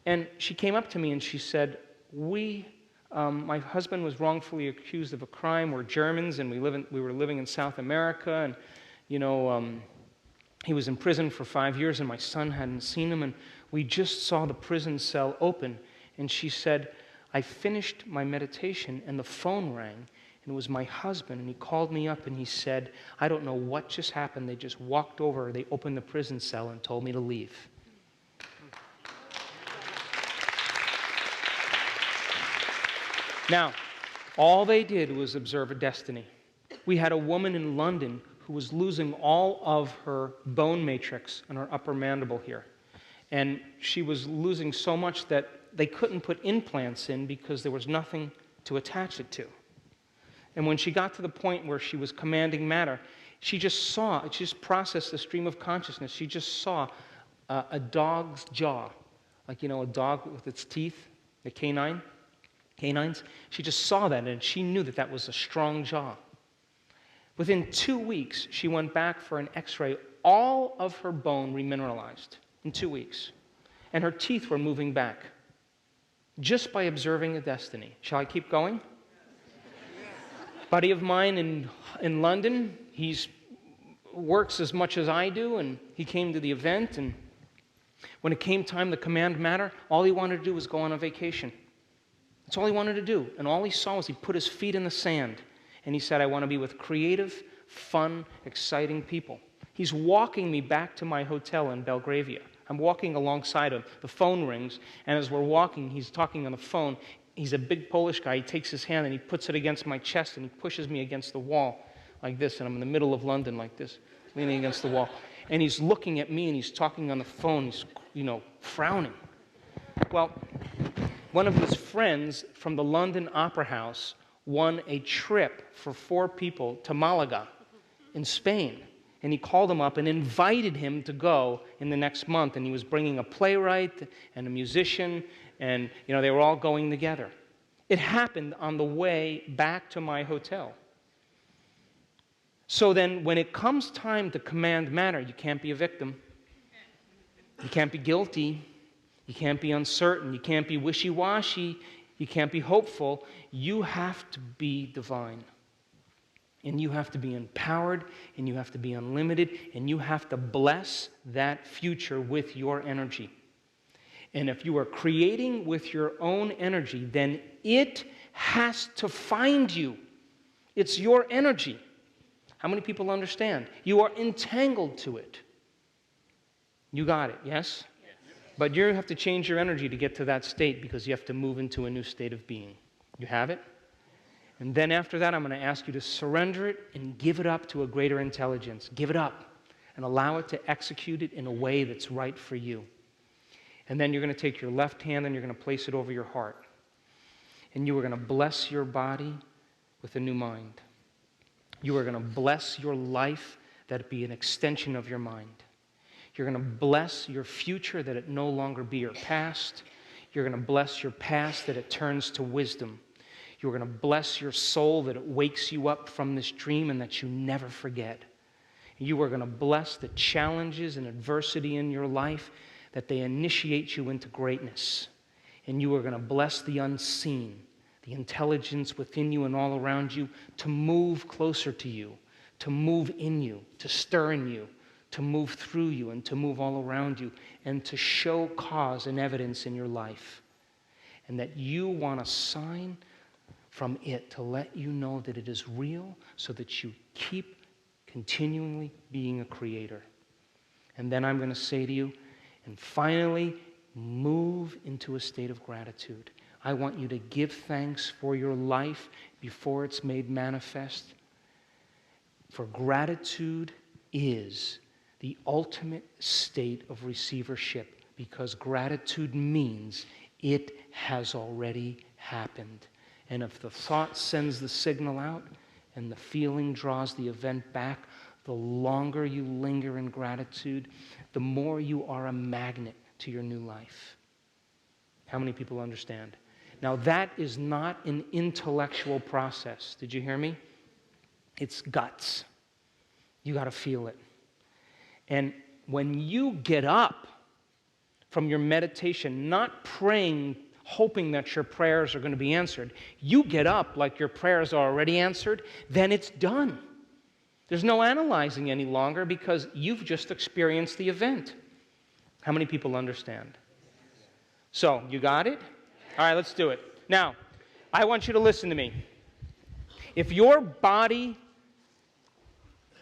And she came up to me and she said, my husband was wrongfully accused of a crime. We're Germans, and we were living in South America, and he was in prison for 5 years, and my son hadn't seen him, and we just saw the prison cell open. And she said, I finished my meditation, and the phone rang, and it was my husband, and he called me up, and he said, I don't know what just happened. They just walked over, they opened the prison cell, and told me to leave. Now, all they did was observe a destiny. We had a woman in London who was losing all of her bone matrix in her upper mandible here. And she was losing so much that they couldn't put implants in because there was nothing to attach it to. And when she got to the point where she was commanding matter, she just processed the stream of consciousness. She just saw a dog's jaw, like, a dog with its teeth, the canines. She just saw that, and she knew that that was a strong jaw. Within 2 weeks, she went back for an x-ray. All of her bone remineralized in 2 weeks. And her teeth were moving back just by observing a destiny. Shall I keep going? Buddy of mine in London, he works as much as I do, and he came to the event, and when it came time to command matter, all he wanted to do was go on a vacation. That's all he wanted to do. And all he saw was he put his feet in the sand, and he said, I want to be with creative, fun, exciting people. He's walking me back to my hotel in Belgravia. I'm walking alongside him. The phone rings, and as we're walking, he's talking on the phone. He's a big Polish guy. He takes his hand and he puts it against my chest, and he pushes me against the wall like this, and I'm in the middle of London like this, leaning against the wall. And he's looking at me, and he's talking on the phone. He's, frowning. Well, one of his friends from the London Opera House won a trip for 4 people to Malaga in Spain. And he called him up and invited him to go in the next month. And he was bringing a playwright and a musician, and they were all going together. It happened on the way back to my hotel. So then when it comes time to command matter, you can't be a victim. You can't be guilty. You can't be uncertain. You can't be wishy-washy. You can't be hopeful. You have to be divine. And you have to be empowered, and you have to be unlimited, and you have to bless that future with your energy. And if you are creating with your own energy, then it has to find you. It's your energy. How many people understand? You are entangled to it. You got it, yes? But you have to change your energy to get to that state because you have to move into a new state of being. You have it? And then after that, I'm going to ask you to surrender it and give it up to a greater intelligence. Give it up and allow it to execute it in a way that's right for you. And then you're going to take your left hand and you're going to place it over your heart. And you are going to bless your body with a new mind. You are going to bless your life that it be an extension of your mind. You're going to bless your future that it no longer be your past. You're going to bless your past that it turns to wisdom. You're going to bless your soul that it wakes you up from this dream and that you never forget. You are going to bless the challenges and adversity in your life that they initiate you into greatness. And you are going to bless the unseen, the intelligence within you and all around you to move closer to you, to move in you, to stir in you, to move through you and to move all around you and to show cause and evidence in your life. And that you want a sign from it to let you know that it is real so that you keep continually being a creator. And then I'm going to say to you, and finally, move into a state of gratitude. I want you to give thanks for your life before it's made manifest. For gratitude is the ultimate state of receivership, because gratitude means it has already happened. And if the thought sends the signal out and the feeling draws the event back, the longer you linger in gratitude, the more you are a magnet to your new life. How many people understand? Now, that is not an intellectual process. Did you hear me? It's guts. You got to feel it. And when you get up from your meditation, not praying, hoping that your prayers are going to be answered, you get up like your prayers are already answered, then it's done. There's no analyzing any longer because you've just experienced the event. How many people understand? So, you got it? All right, let's do it. Now, I want you to listen to me. If your body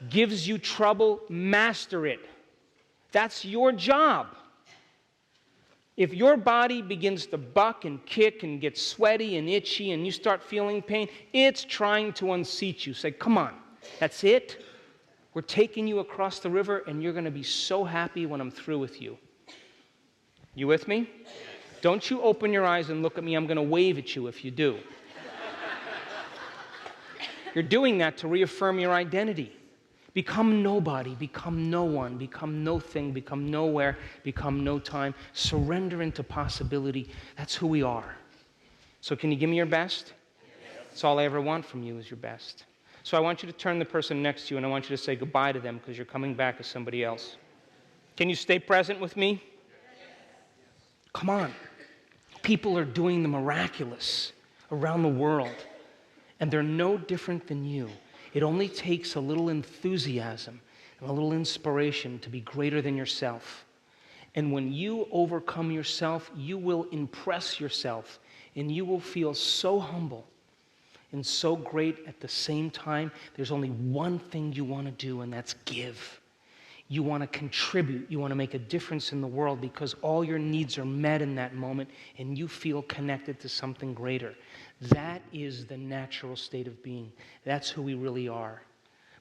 gives you trouble, master it. That's your job. If your body begins to buck and kick and get sweaty and itchy and you start feeling pain, it's trying to unseat you. Say, come on, that's it. We're taking you across the river and you're going to be so happy when I'm through with you. You with me? Don't you open your eyes and look at me. I'm going to wave at you if you do. You're doing that to reaffirm your identity. Become nobody, become no one, become no thing, become nowhere, become no time. Surrender into possibility. That's who we are. So can you give me your best? That's all I ever want from you is your best. So I want you to turn the person next to you and I want you to say goodbye to them because you're coming back as somebody else. Can you stay present with me? Come on. People are doing the miraculous around the world and they're no different than you. It only takes a little enthusiasm and a little inspiration to be greater than yourself. And when you overcome yourself, you will impress yourself and you will feel so humble and so great at the same time. There's only one thing you want to do, and that's give. You want to contribute. You want to make a difference in the world because all your needs are met in that moment and you feel connected to something greater. That is the natural state of being. That's who we really are.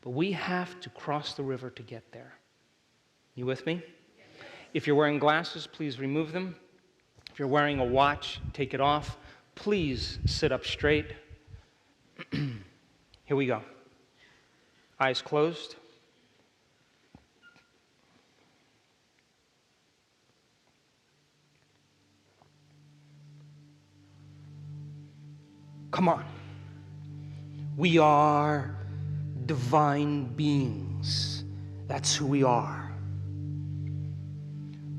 But we have to cross the river to get there. You with me? If you're wearing glasses, please remove them. If you're wearing a watch, take it off. Please sit up straight. Here we go. Eyes closed. Come on. We are divine beings. That's who we are.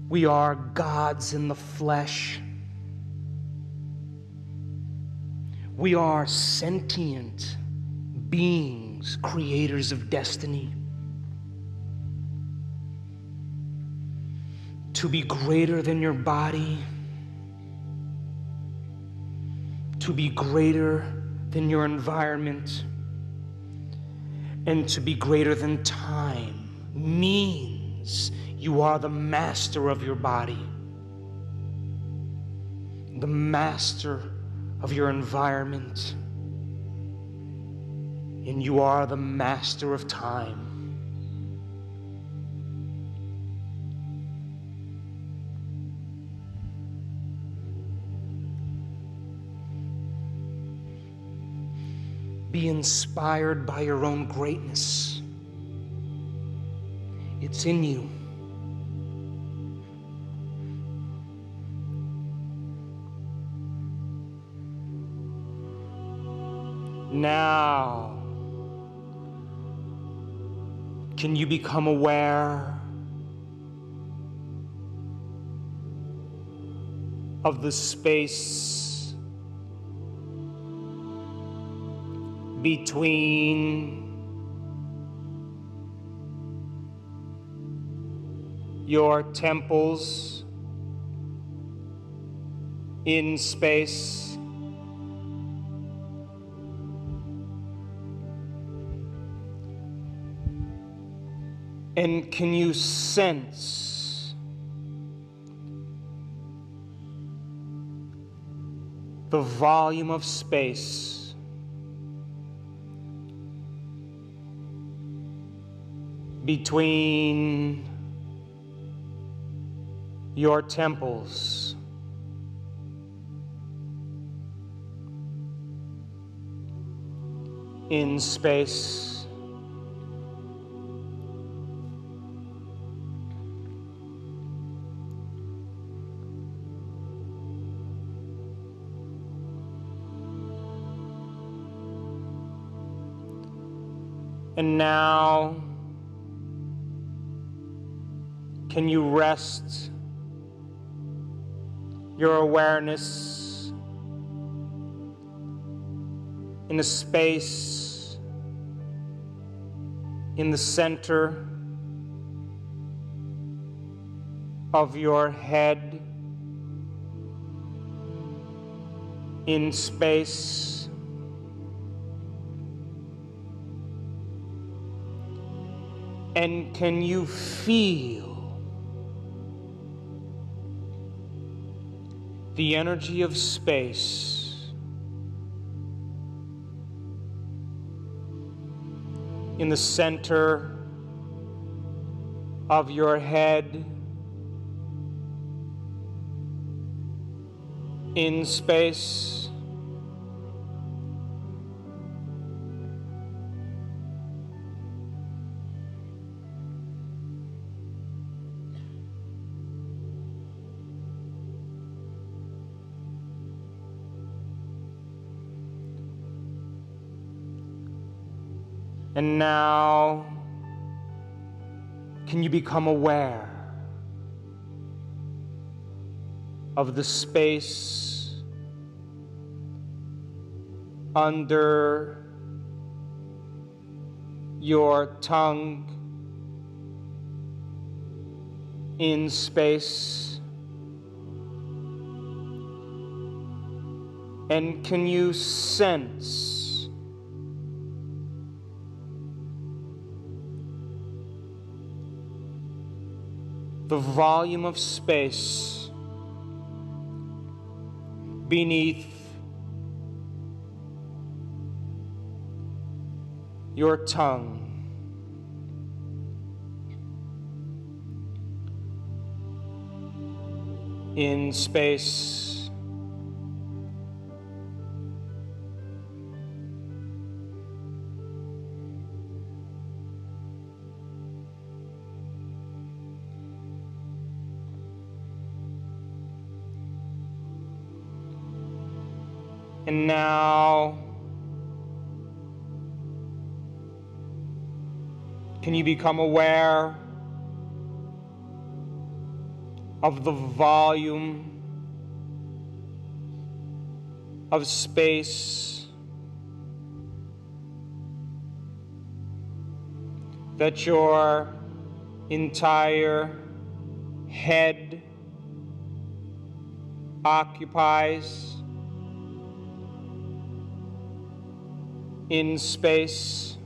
We are gods in the flesh. We are sentient beings, creators of destiny. To be greater than your body, to be greater than your environment, and to be greater than time means you are the master of your body. the master of your environment, and you are the master of time. Be inspired by your own greatness. It's in you. Now, can you become aware of the space between your temples in space? And can you sense the volume of space between your temples in space? And now, can you rest your awareness in a space in the center of your head, in space? And can you feel the energy of space in the center of your head, in space? And now, can you become aware of the space under your tongue, in space? And can you sense the volume of space beneath your tongue? In space. And now, can you become aware of the volume of space that your entire head occupies in space?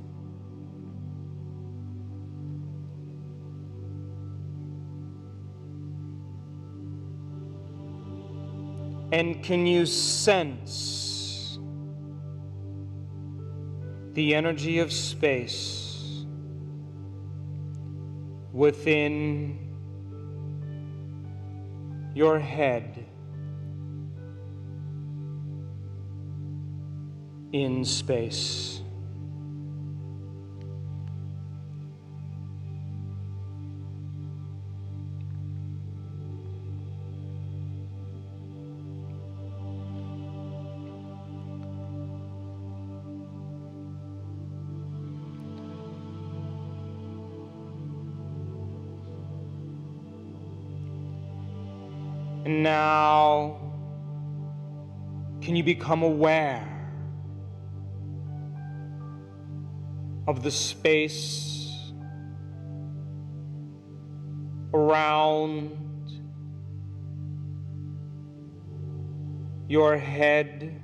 And can you sense the energy of space within your head in space? And now, can you become aware of the space around your head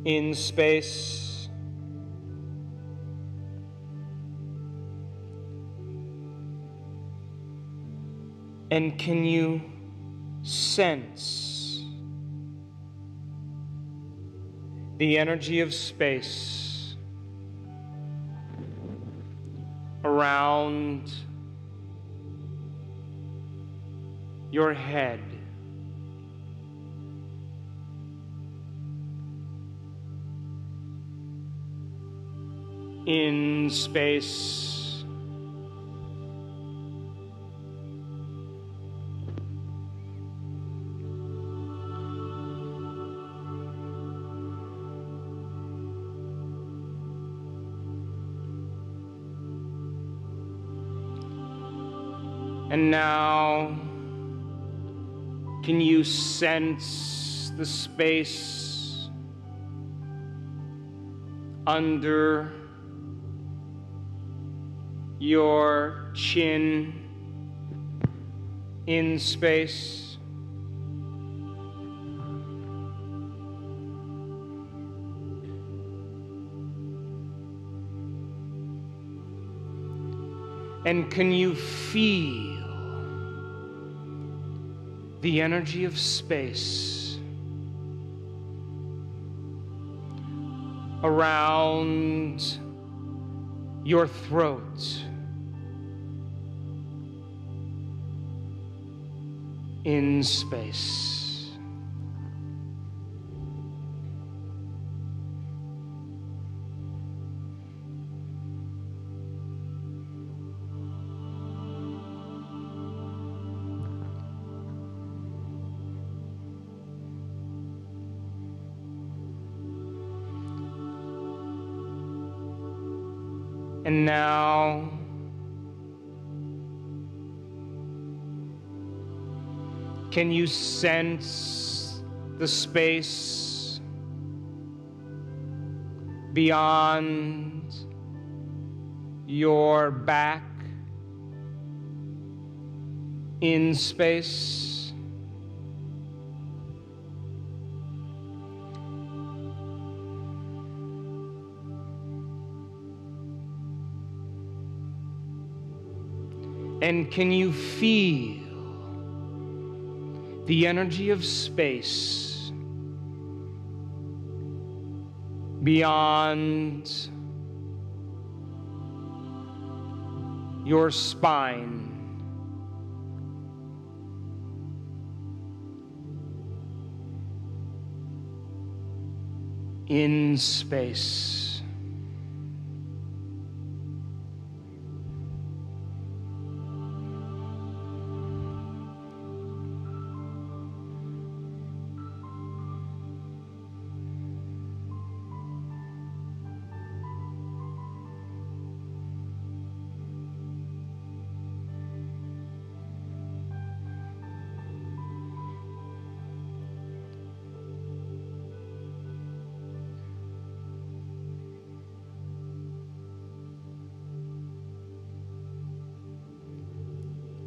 in space? And can you sense the energy of space around your head? In space. And now, can you sense the space under your chin in space? And can you feel the energy of space around your throat in space? And now, can you sense the space beyond your back in space? And can you feel the energy of space beyond your spine? In space.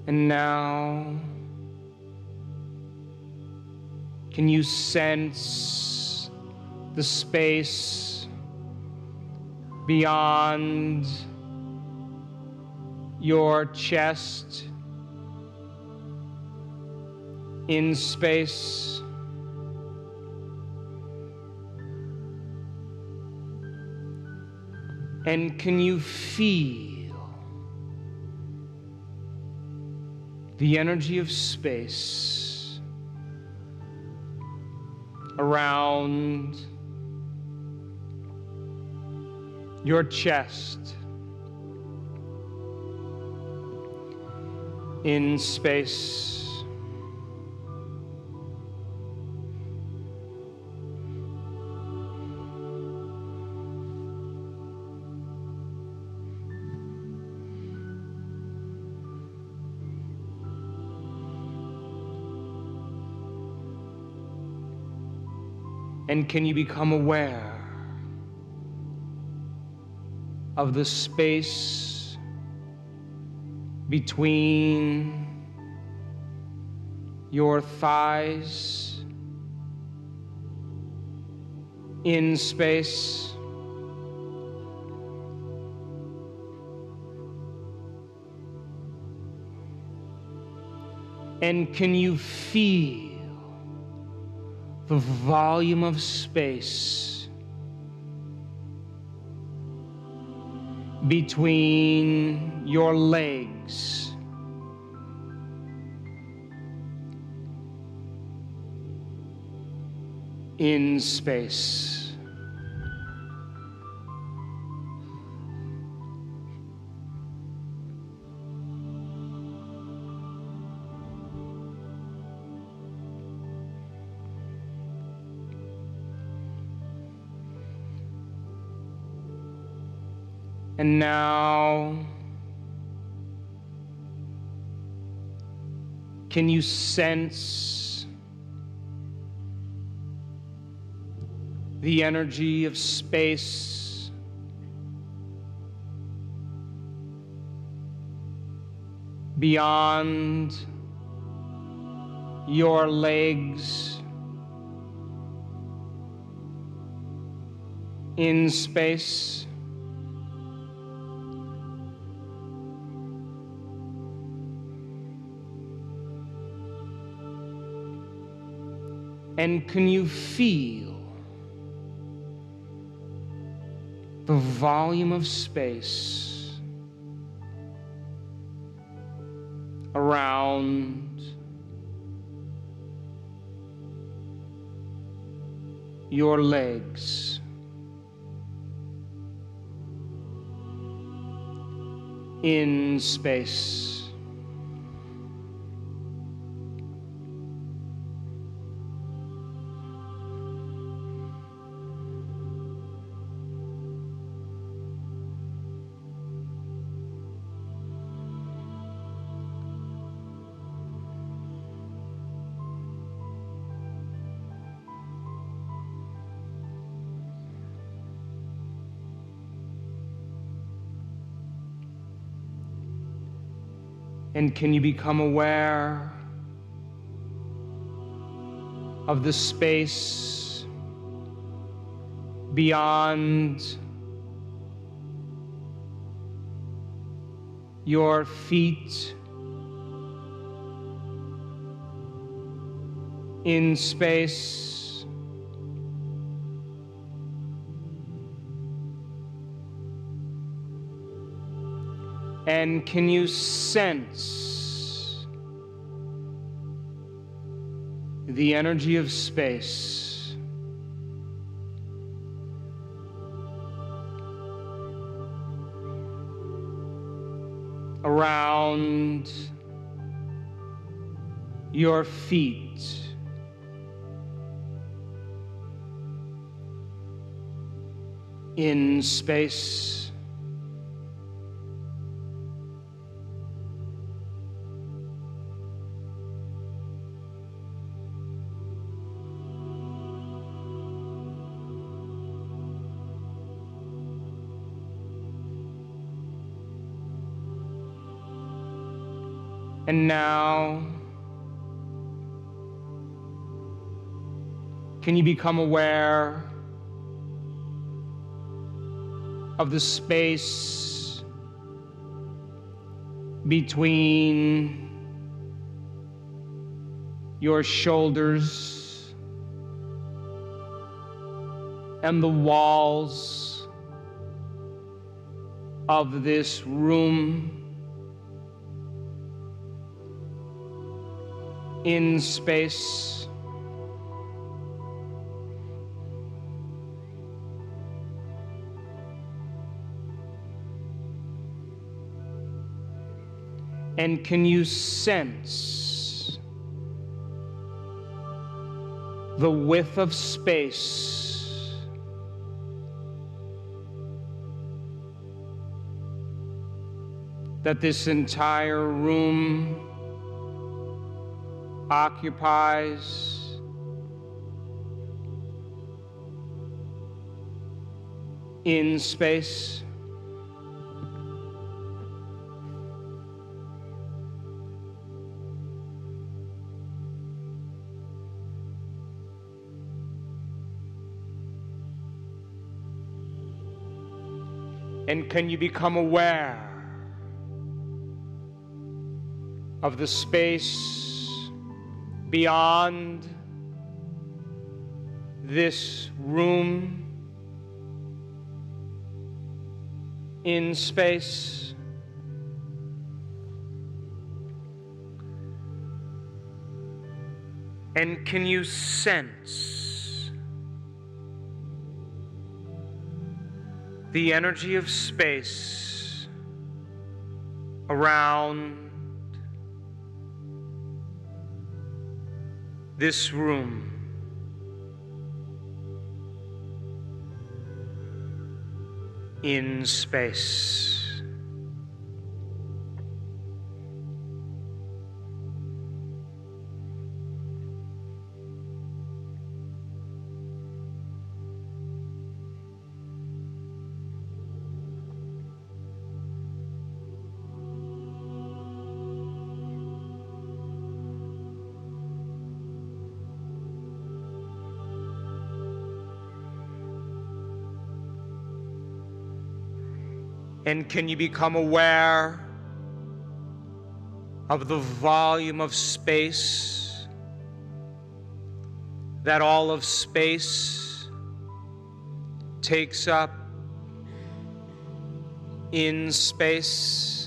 And now, can you sense the space beyond your chest in space. And can you feel the energy of space around your chest, in space? And can you become aware of the space between your thighs, in space? And can you feel the volume of space between your legs, in space? And now, can you sense the energy of space beyond your legs, in space? And can you feel the volume of space around your legs, in space? And can you become aware of the space beyond your feet, in space? And can you sense the energy of space around your feet, in space? And now, can you become aware of the space between your shoulders and the walls of this room in space. And can you sense the width of space that this entire room occupies? In space? And can you become aware of the space beyond this room in space? And can you sense the energy of space around this room? In space. And can you become aware of the volume of space that all of space takes up in space?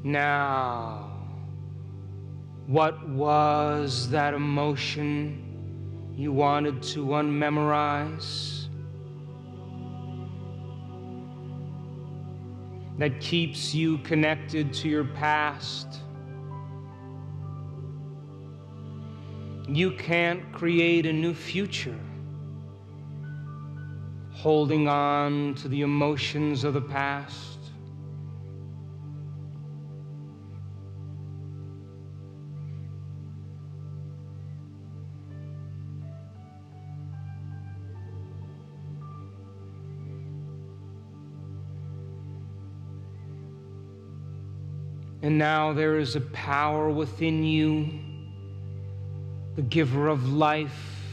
Now, what was that emotion you wanted to unmemorize that keeps you connected to your past? You can't create a new future holding on to the emotions of the past. And now there is a power within you, the giver of life,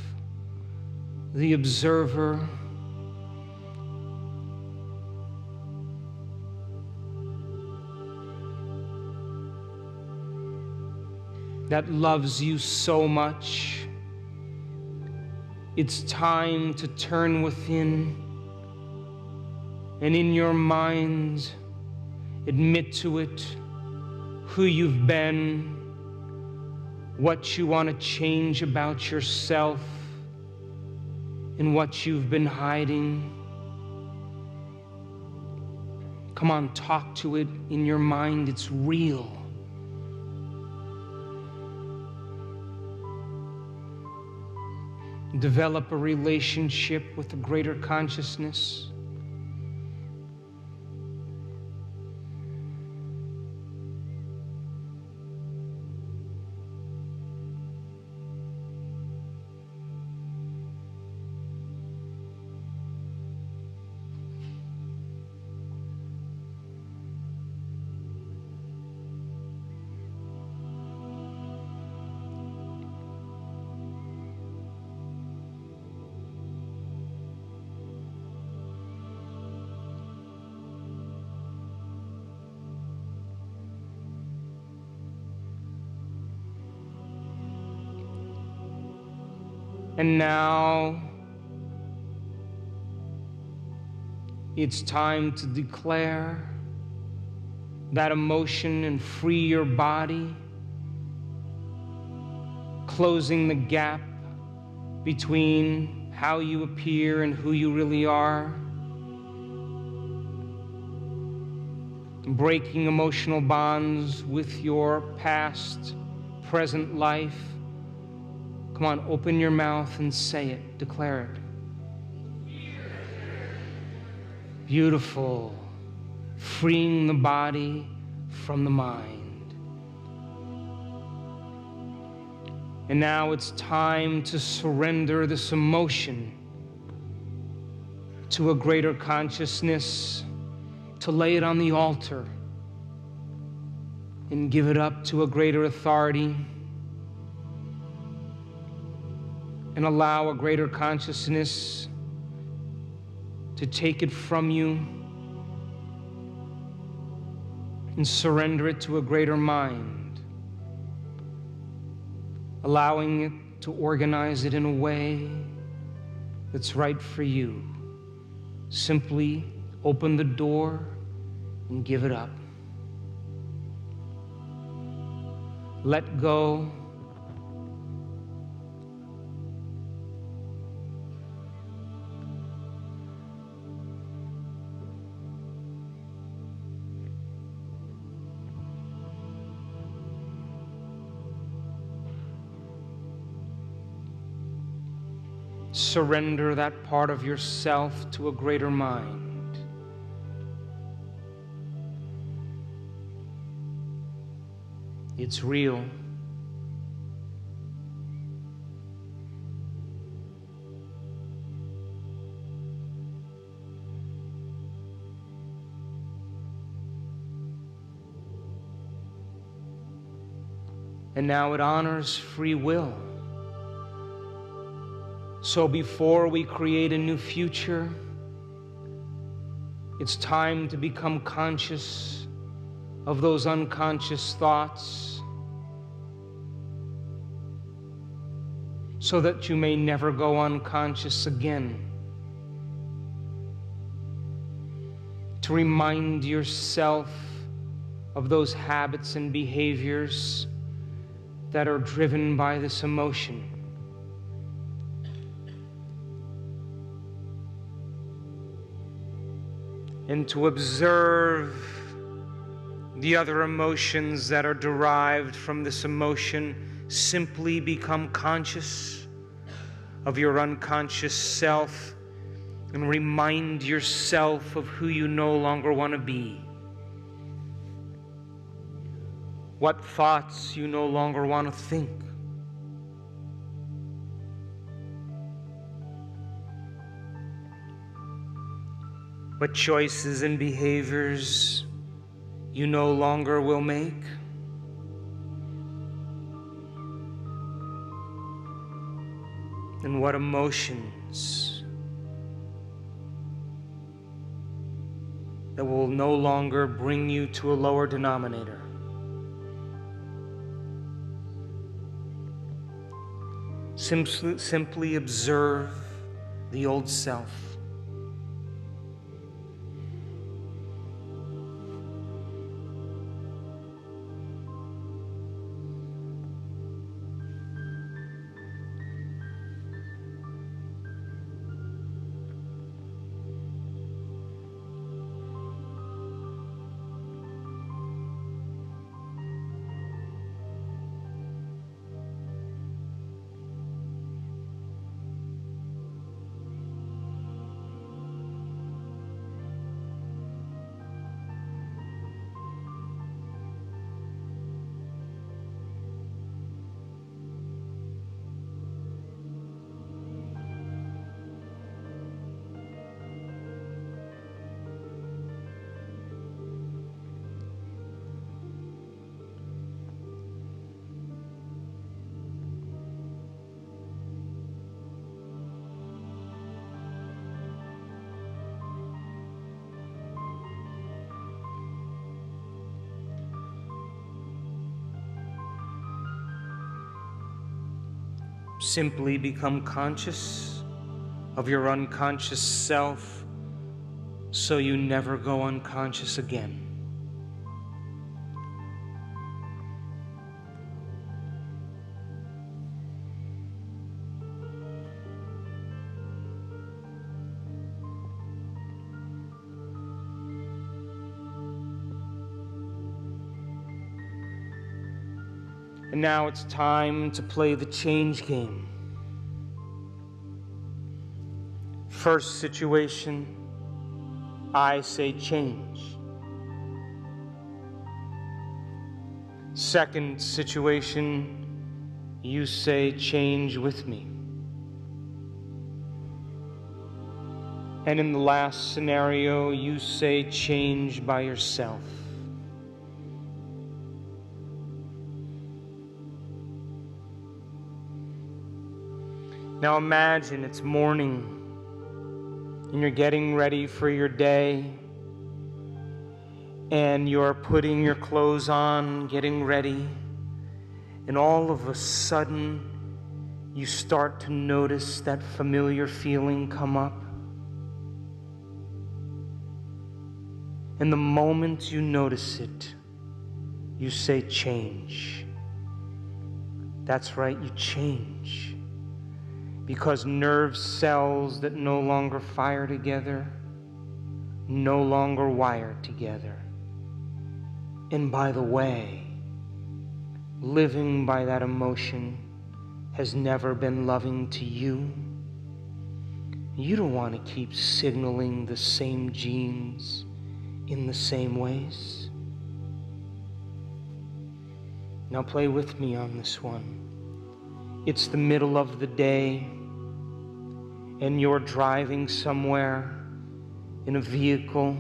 the observer, that loves you so much. It's time to turn within and in your mind admit to it who you've been, what you want to change about yourself, and what you've been hiding. Come on, talk to it in your mind. It's real. Develop a relationship with a greater consciousness. And now it's time to declare that emotion and free your body, closing the gap between how you appear and who you really are, breaking emotional bonds with your past, present life. Come on, open your mouth and say it. Declare it. Beautiful. Freeing the body from the mind. And now it's time to surrender this emotion to a greater consciousness, to lay it on the altar and give it up to a greater authority, and allow a greater consciousness to take it from you and surrender it to a greater mind, allowing it to organize it in a way that's right for you. Simply open the door and give it up. Let go. Surrender that part of yourself to a greater mind. It's real. And now it honors free will. So before we create a new future, it's time to become conscious of those unconscious thoughts so that you may never go unconscious again. To remind yourself of those habits and behaviors that are driven by this emotion. And to observe the other emotions that are derived from this emotion. Simply become conscious of your unconscious self and remind yourself of who you no longer want to be. What thoughts you no longer want to think. What choices and behaviors you no longer will make. And what emotions that will no longer bring you to a lower denominator. Simply observe the old self. Simply become conscious of your unconscious self so you never go unconscious again. And now it's time to play the change game. First situation, I say change. Second situation, you say change with me. And in the last scenario, you say change by yourself. Now imagine it's morning and you're getting ready for your day and you're putting your clothes on, getting ready, and all of a sudden you start to notice that familiar feeling come up. And the moment you notice it, you say change. That's right, you change. Because nerve cells that no longer fire together, no longer wire together. And by the way, living by that emotion has never been loving to you. You don't want to keep signaling the same genes in the same ways. Now play with me on this one. It's the middle of the day, and you're driving somewhere in a vehicle.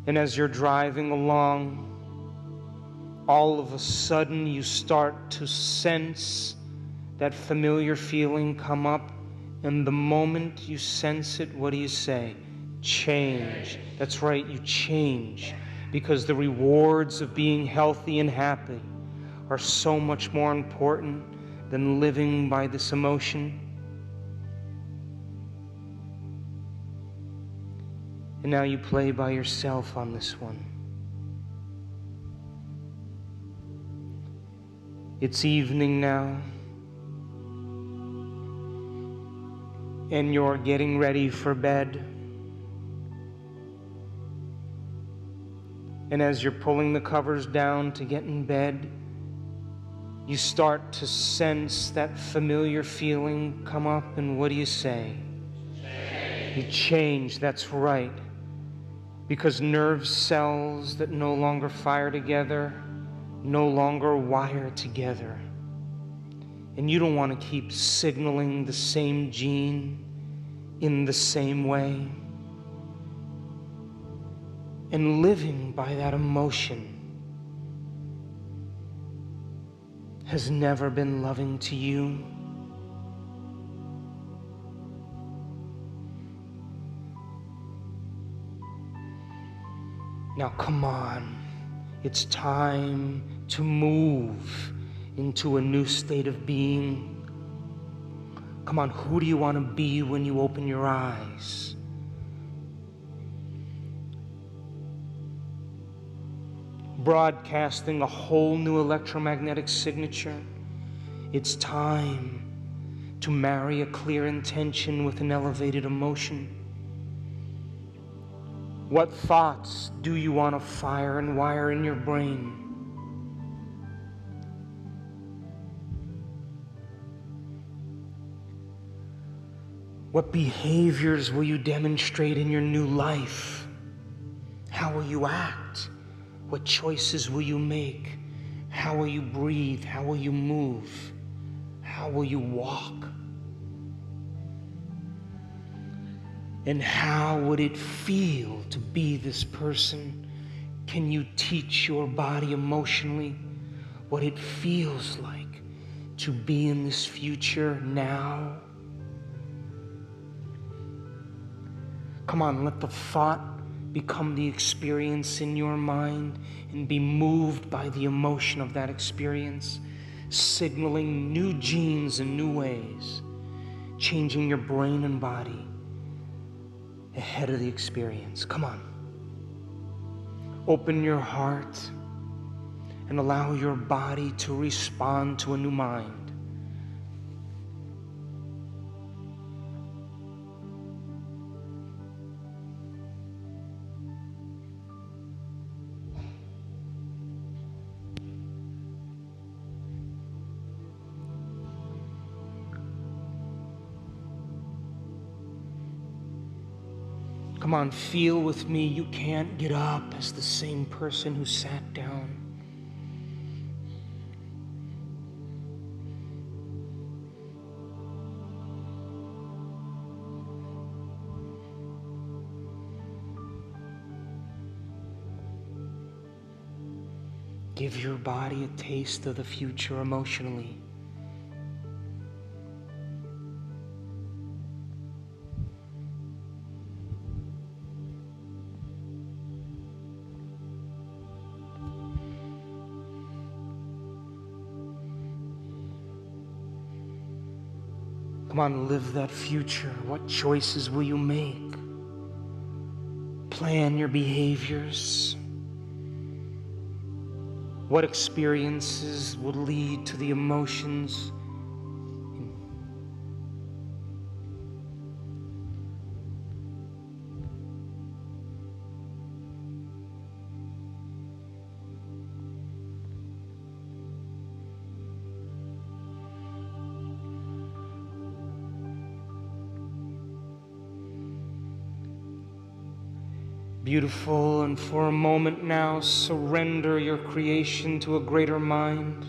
And as you're driving along, all of a sudden you start to sense that familiar feeling come up. And the moment you sense it, what do you say? Change. That's right, you change. Because the rewards of being healthy and happy are so much more important than living by this emotion. And now you play by yourself on this one. It's evening now, and you're getting ready for bed. And as you're pulling the covers down to get in bed, you start to sense that familiar feeling come up, and what do you say? Change. You change, that's right. Because nerve cells that no longer fire together, no longer wire together. And you don't want to keep signaling the same gene in the same way. And living by that emotion has never been loving to you. Now come on, it's time to move into a new state of being. Come on, who do you want to be when you open your eyes? Broadcasting a whole new electromagnetic signature. It's time to marry a clear intention with an elevated emotion. What thoughts do you want to fire and wire in your brain? What behaviors will you demonstrate in your new life? How will you act? What choices will you make? How will you breathe? How will you move? How will you walk? And how would it feel to be this person? Can you teach your body emotionally what it feels like to be in this future now? Come on, let the thought become the experience in your mind and be moved by the emotion of that experience, signaling new genes in new ways, changing your brain and body ahead of the experience. Come on. Open your heart and allow your body to respond to a new mind. Come on, feel with me. You can't get up as the same person who sat down. Give your body a taste of the future emotionally. Come on, live that future. What choices will you make? Plan your behaviors. What experiences will lead to the emotions? Beautiful, and for a moment now, surrender your creation to a greater mind.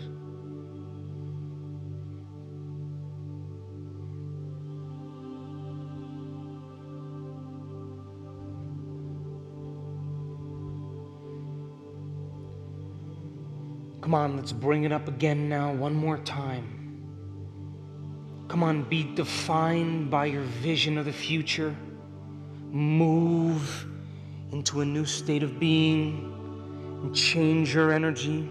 Come on, let's bring it up again now, one more time. Come on, be defined by your vision of the future. Move into a new state of being and change your energy.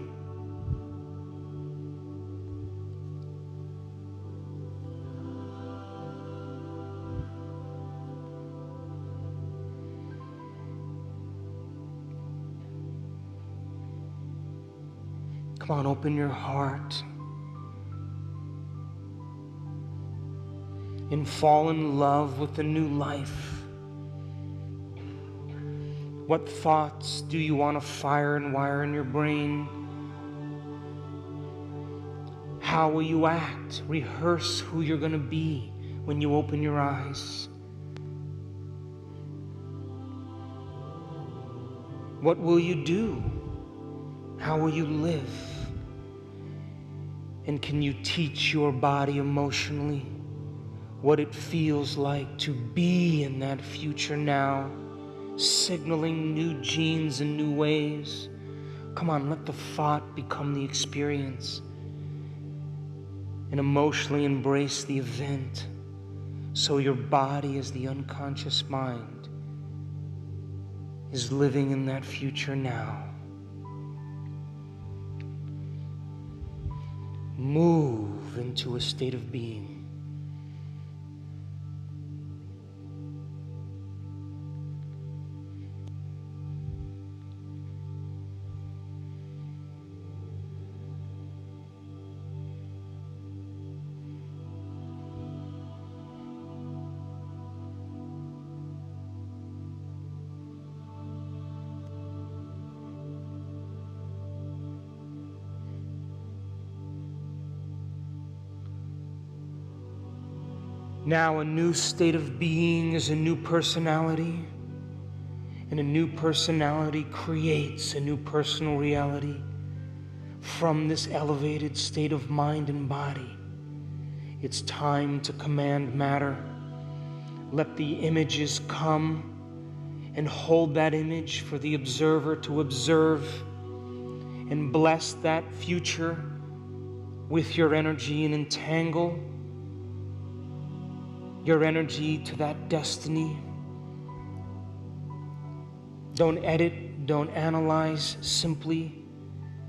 Come on, open your heart and fall in love with the new life. What thoughts do you want to fire and wire in your brain? How will you act? Rehearse who you're going to be when you open your eyes. What will you do? How will you live? And can you teach your body emotionally what it feels like to be in that future now? Signaling new genes in new ways. Come on, let the thought become the experience and emotionally embrace the event so your body, as the unconscious mind, is living in that future now. Move into a state of being. Now a new state of being is a new personality, and a new personality creates a new personal reality from this elevated state of mind and body. It's time to command matter. Let the images come and hold that image for the observer to observe, and bless that future with your energy and entangle your energy to that destiny. Don't edit, don't analyze, simply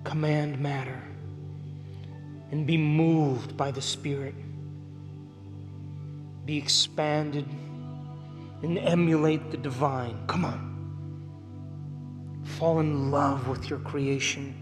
command matter and be moved by the Spirit. Be expanded and emulate the divine. Come on. Fall in love with your creation.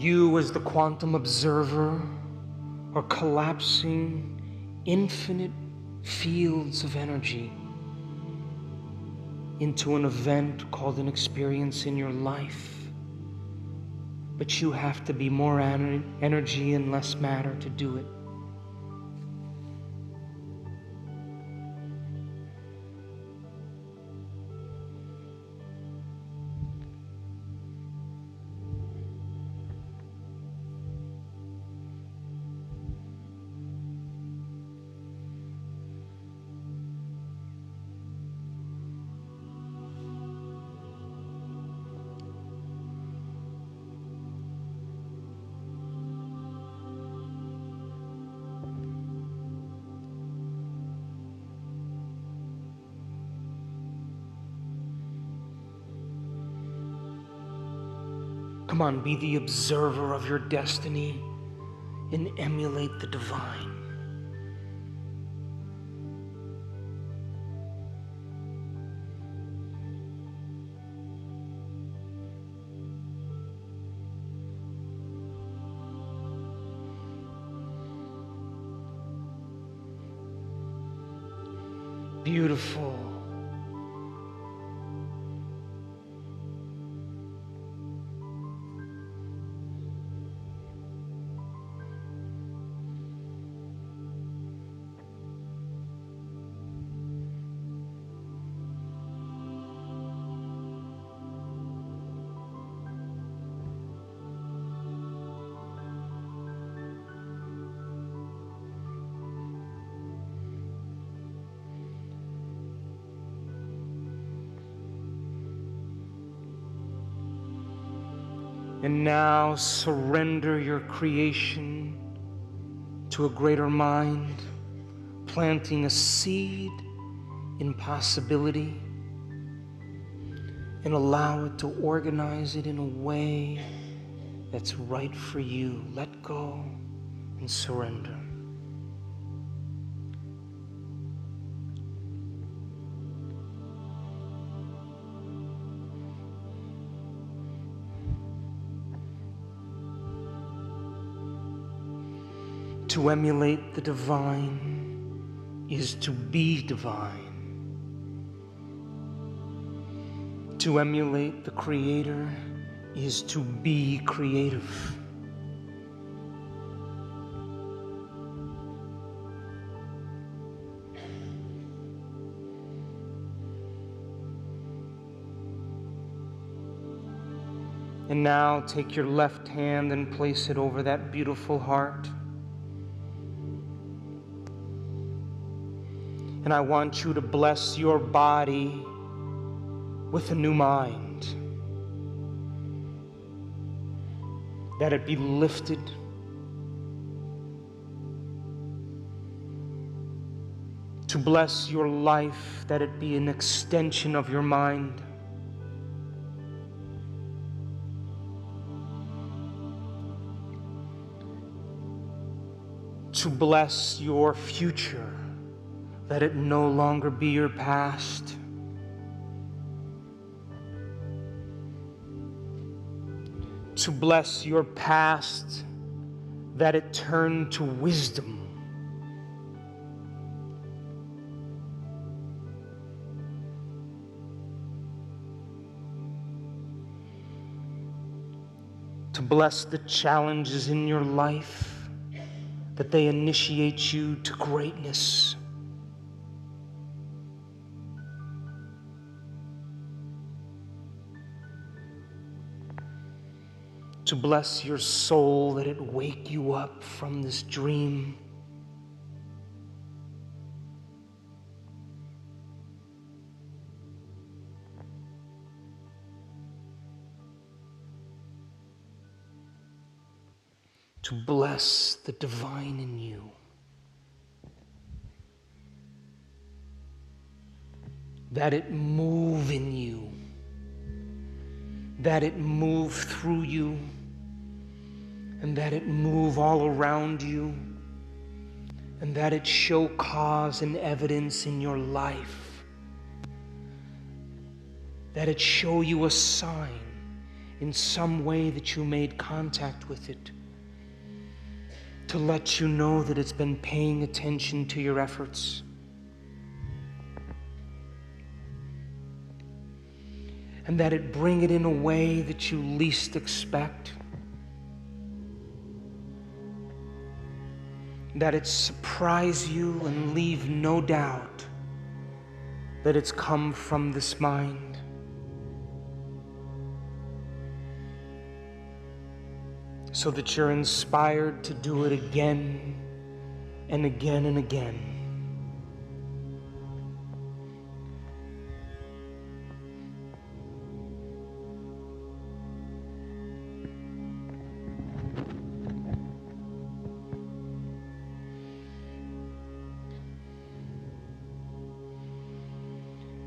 You, as the quantum observer, are collapsing infinite fields of energy into an event called an experience in your life. But you have to be more energy and less matter to do it. Come on, be the observer of your destiny and emulate the divine. Beautiful. And now surrender your creation to a greater mind, planting a seed in possibility, and allow it to organize it in a way that's right for you. Let go and surrender. To emulate the divine is to be divine. To emulate the Creator is to be creative. And now take your left hand and place it over that beautiful heart. And I want you to bless your body with a new mind. That it be lifted. To bless your life, that it be an extension of your mind. To bless your future, that it no longer be your past. To bless your past, that it turn to wisdom. To bless the challenges in your life, that they initiate you to greatness. To bless your soul, that it wake you up from this dream. To bless the divine in you. That it move in you. That it move through you. And that it move all around you. And that it show cause and evidence in your life. That it show you a sign in some way that you made contact with it, to let you know that it's been paying attention to your efforts. And that it bring it in a way that you least expect. That it surprise you and leave no doubt that it's come from this mind. So that you're inspired to do it again and again and again.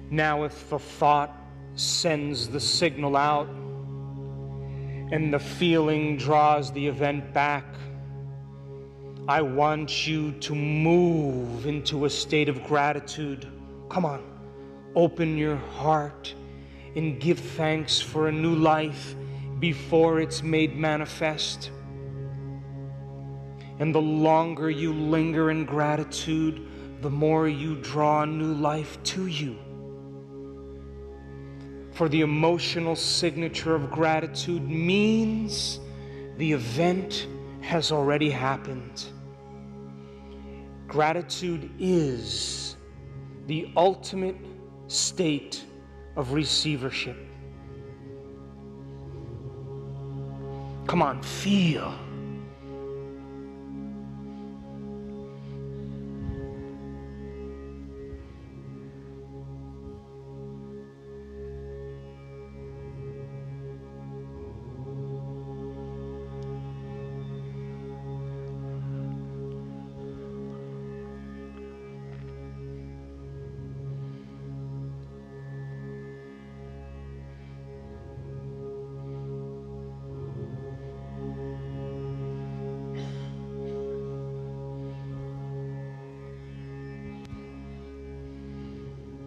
Now, if the thought sends the signal out and the feeling draws the event back, I want you to move into a state of gratitude. Come on, open your heart and give thanks for a new life before it's made manifest. And the longer you linger in gratitude, the more you draw new life to you. For the emotional signature of gratitude means the event has already happened. Gratitude is the ultimate state of receivership. Come on, feel.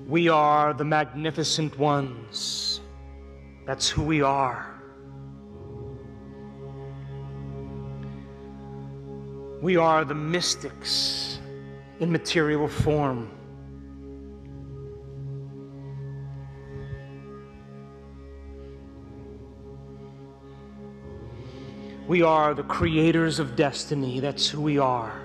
We are the magnificent ones. That's who we are. We are the mystics in material form. We are the creators of destiny. That's who we are.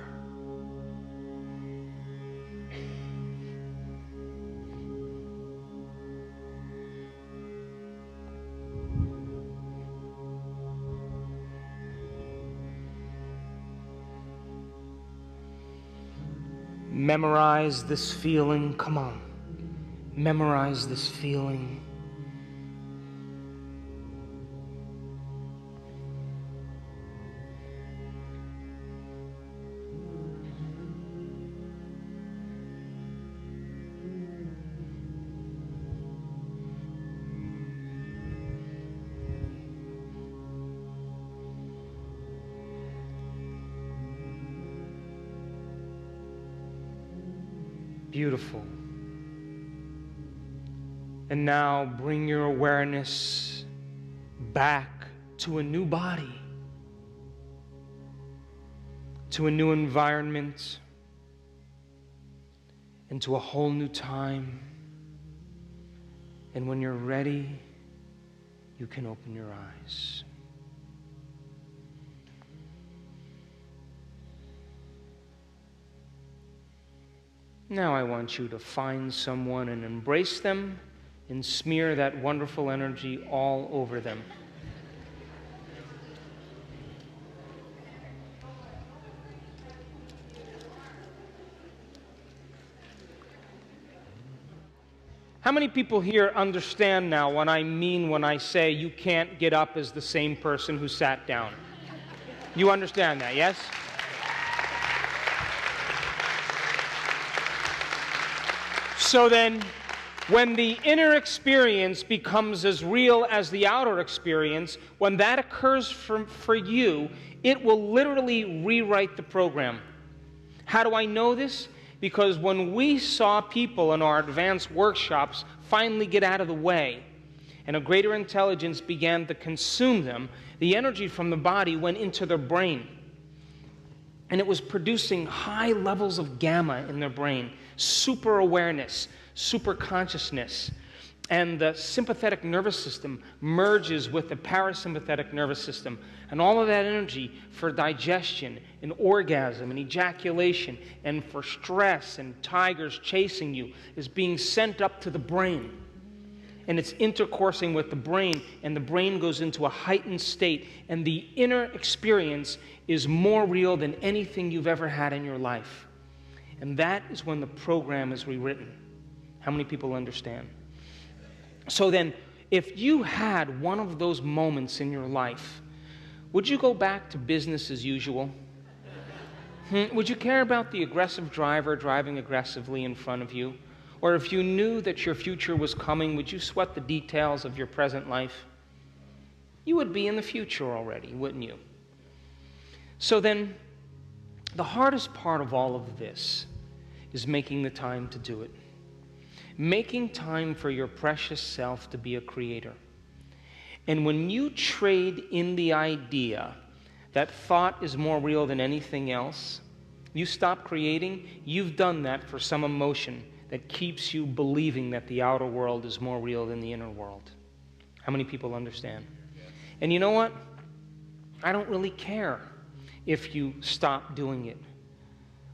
Memorize this feeling. Come on. Memorize this feeling. Beautiful. And now bring your awareness back to a new body, to a new environment, and to a whole new time. And when you're ready, you can open your eyes. Now I want you to find someone and embrace them and smear that wonderful energy all over them. How many people here understand now what I mean when I say you can't get up as the same person who sat down? You understand that, yes? So then, when the inner experience becomes as real as the outer experience, when that occurs for you, it will literally rewrite the program. How do I know this? Because when we saw people in our advanced workshops finally get out of the way and a greater intelligence began to consume them, the energy from the body went into their brain. And it was producing high levels of gamma in their brain, super awareness, super consciousness. And the sympathetic nervous system merges with the parasympathetic nervous system. And all of that energy for digestion and orgasm and ejaculation and for stress and tigers chasing you is being sent up to the brain. And it's intercoursing with the brain, and the brain goes into a heightened state. And the inner experience is more real than anything you've ever had in your life. And that is when the program is rewritten. How many people understand? So then, if you had one of those moments in your life, would you go back to business as usual? Would you care about the aggressive driver driving aggressively in front of you? Or if you knew that your future was coming, would you sweat the details of your present life? You would be in the future already, wouldn't you? So then, the hardest part of all of this is making the time to do it. Making time for your precious self to be a creator. And when you trade in the idea that thought is more real than anything else, you stop creating, you've done that for some emotion that keeps you believing that the outer world is more real than the inner world. How many people understand? And you know what? I don't really care if you stop doing it.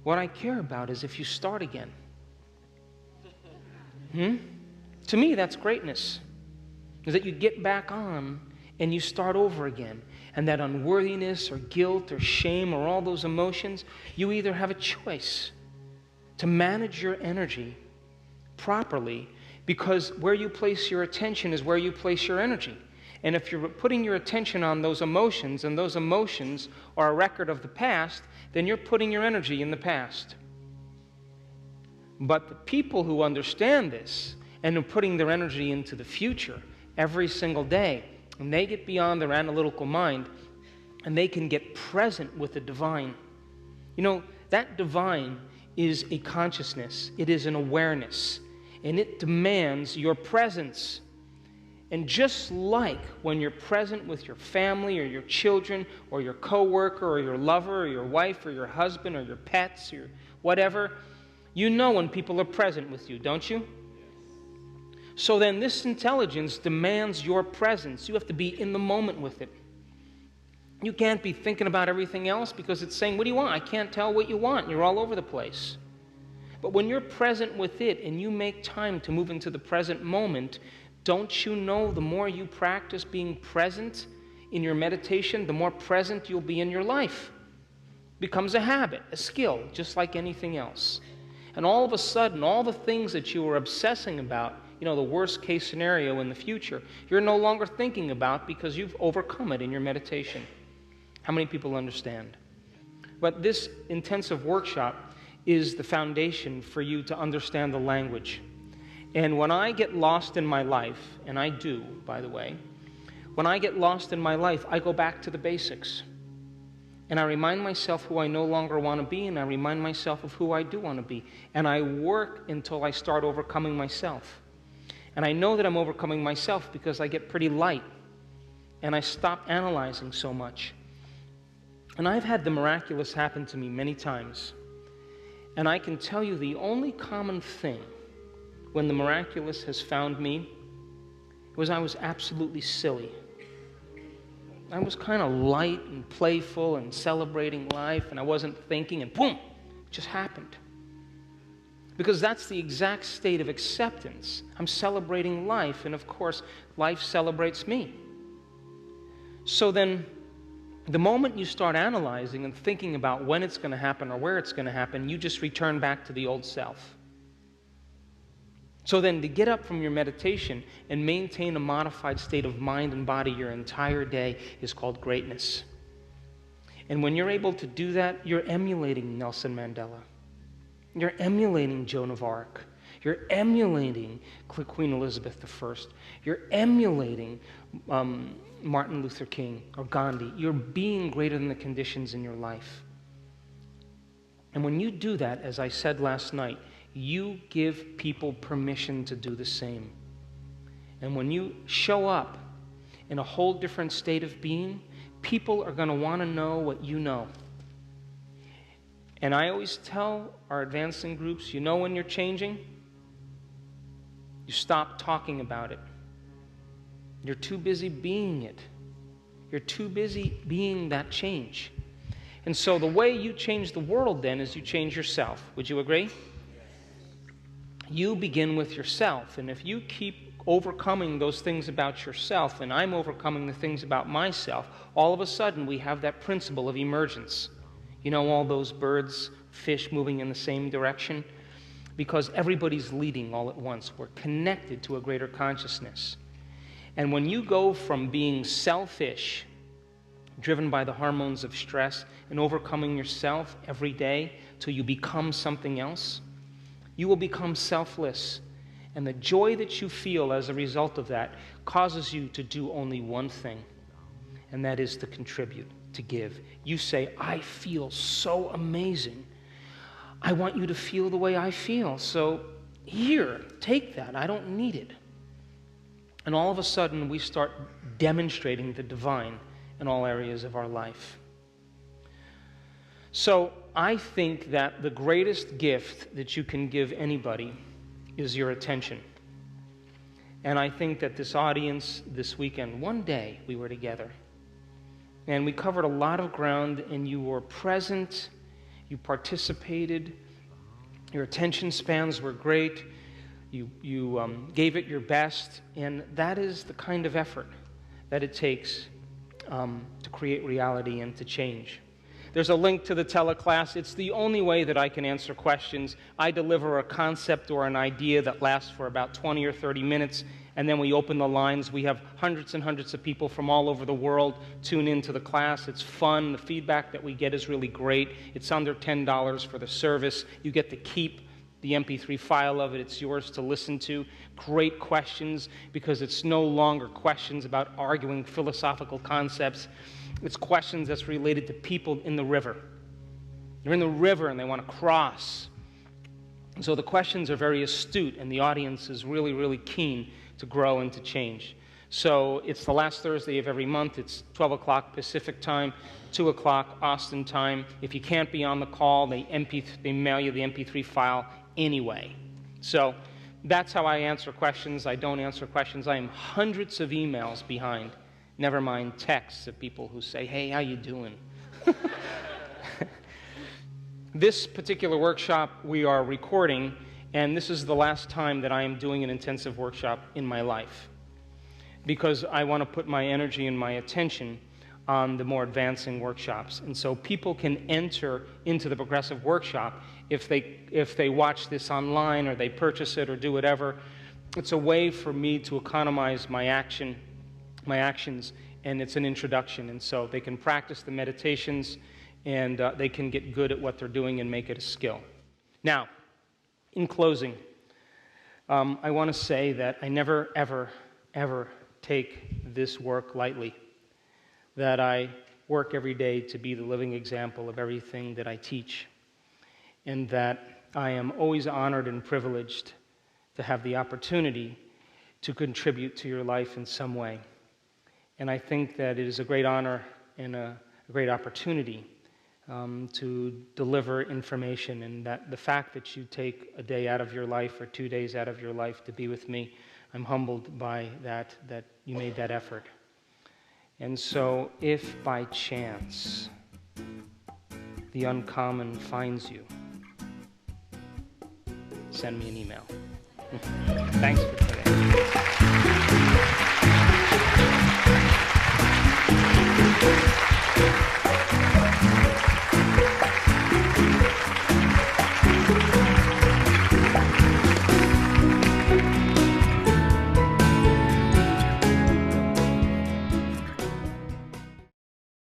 What I care about is if you start again. To me, that's greatness. Is that you get back on and you start over again. And that unworthiness or guilt or shame or all those emotions, you either have a choice to manage your energy properly, because where you place your attention is where you place your energy. And if you're putting your attention on those emotions, and those emotions are a record of the past, then you're putting your energy in the past. But the people who understand this and are putting their energy into the future every single day, and they get beyond their analytical mind, and they can get present with the divine. You know, that divine is a consciousness. It is an awareness. And it demands your presence. And just like when you're present with your family or your children or your coworker or your lover or your wife or your husband or your pets or whatever, you know when people are present with you, don't you? So then this intelligence demands your presence. You have to be in the moment with it. You can't be thinking about everything else because it's saying, what do you want? I can't tell what you want. You're all over the place. But when you're present with it and you make time to move into the present moment, don't you know the more you practice being present in your meditation, the more present you'll be in your life? It becomes a habit, a skill, just like anything else. And all of a sudden, all the things that you were obsessing about, you know, the worst case scenario in the future, you're no longer thinking about because you've overcome it in your meditation. How many people understand? But this intensive workshop is the foundation for you to understand the language. And when I get lost in my life, and I do, by the way, when I get lost in my life, I go back to the basics. And I remind myself who I no longer want to be, and I remind myself of who I do want to be. And I work until I start overcoming myself. And I know that I'm overcoming myself because I get pretty light. And I stop analyzing so much. And I've had the miraculous happen to me many times. And I can tell you the only common thing when the miraculous has found me was I was absolutely silly. I was kind of light and playful and celebrating life, and I wasn't thinking, and boom, it just happened. Because that's the exact state of acceptance. I'm celebrating life, and of course, life celebrates me. So then, the moment you start analyzing and thinking about when it's going to happen or where it's going to happen, you just return back to the old self. So then, to get up from your meditation and maintain a modified state of mind and body your entire day is called greatness. And when you're able to do that, you're emulating Nelson Mandela. You're emulating Joan of Arc. You're emulating Queen Elizabeth I. You're emulating Martin Luther King or Gandhi. You're being greater than the conditions in your life. And when you do that, as I said last night, you give people permission to do the same. And when you show up in a whole different state of being, people are going to want to know what you know. And I always tell our advancing groups, you know when you're changing? You stop talking about it. You're too busy being it. You're too busy being that change. And so the way you change the world then is you change yourself. Would you agree? You begin with yourself. And if you keep overcoming those things about yourself, and I'm overcoming the things about myself, all of a sudden we have that principle of emergence. You know, all those birds, fish moving in the same direction? Because everybody's leading all at once. We're connected to a greater consciousness. And when you go from being selfish, driven by the hormones of stress, and overcoming yourself every day till you become something else, you will become selfless. And the joy that you feel as a result of that causes you to do only one thing, and that is to contribute, to give. You say, I feel so amazing. I want you to feel the way I feel. So here, take that. I don't need it. And all of a sudden, we start demonstrating the divine in all areas of our life. So I think that the greatest gift that you can give anybody is your attention. And I think that this audience this weekend, one day we were together, and we covered a lot of ground, and you were present, you participated, your attention spans were great, you gave it your best, and that is the kind of effort that it takes to create reality and to change. There's a link to the teleclass. It's the only way that I can answer questions. I deliver a concept or an idea that lasts for about 20 or 30 minutes, and then we open the lines. We have hundreds and hundreds of people from all over the world tune into the class. It's fun. The feedback that we get is really great. It's under $10 for the service. You get to keep the MP3 file of it. It's yours to listen to. Great questions, because it's no longer questions about arguing philosophical concepts. It's questions that's related to people in the river. They're in the river and they want to cross. And so the questions are very astute, and the audience is really, really keen to grow and to change. So it's the last Thursday of every month. It's 12 o'clock Pacific time, 2 o'clock Austin time. If you can't be on the call, they mail you the MP3 file anyway. So that's how I answer questions. I don't answer questions. I am hundreds of emails behind. Never mind texts of people who say, hey, how you doing? This particular workshop we are recording, and this is the last time that I am doing an intensive workshop in my life, because I want to put my energy and my attention on the more advancing workshops. And so people can enter into the progressive workshop if they watch this online or they purchase it or do whatever. It's a way for me to economize my actions, and it's an introduction. And so they can practice the meditations, and they can get good at what they're doing and make it a skill. Now, in closing, I want to say that I never, ever, ever take this work lightly, that I work every day to be the living example of everything that I teach, and that I am always honored and privileged to have the opportunity to contribute to your life in some way. And I think that it is a great honor and a great opportunity to deliver information, and that the fact that you take a day out of your life or 2 days out of your life to be with me, I'm humbled by that you made that effort. And so if by chance the uncommon finds you, send me an email. Thanks for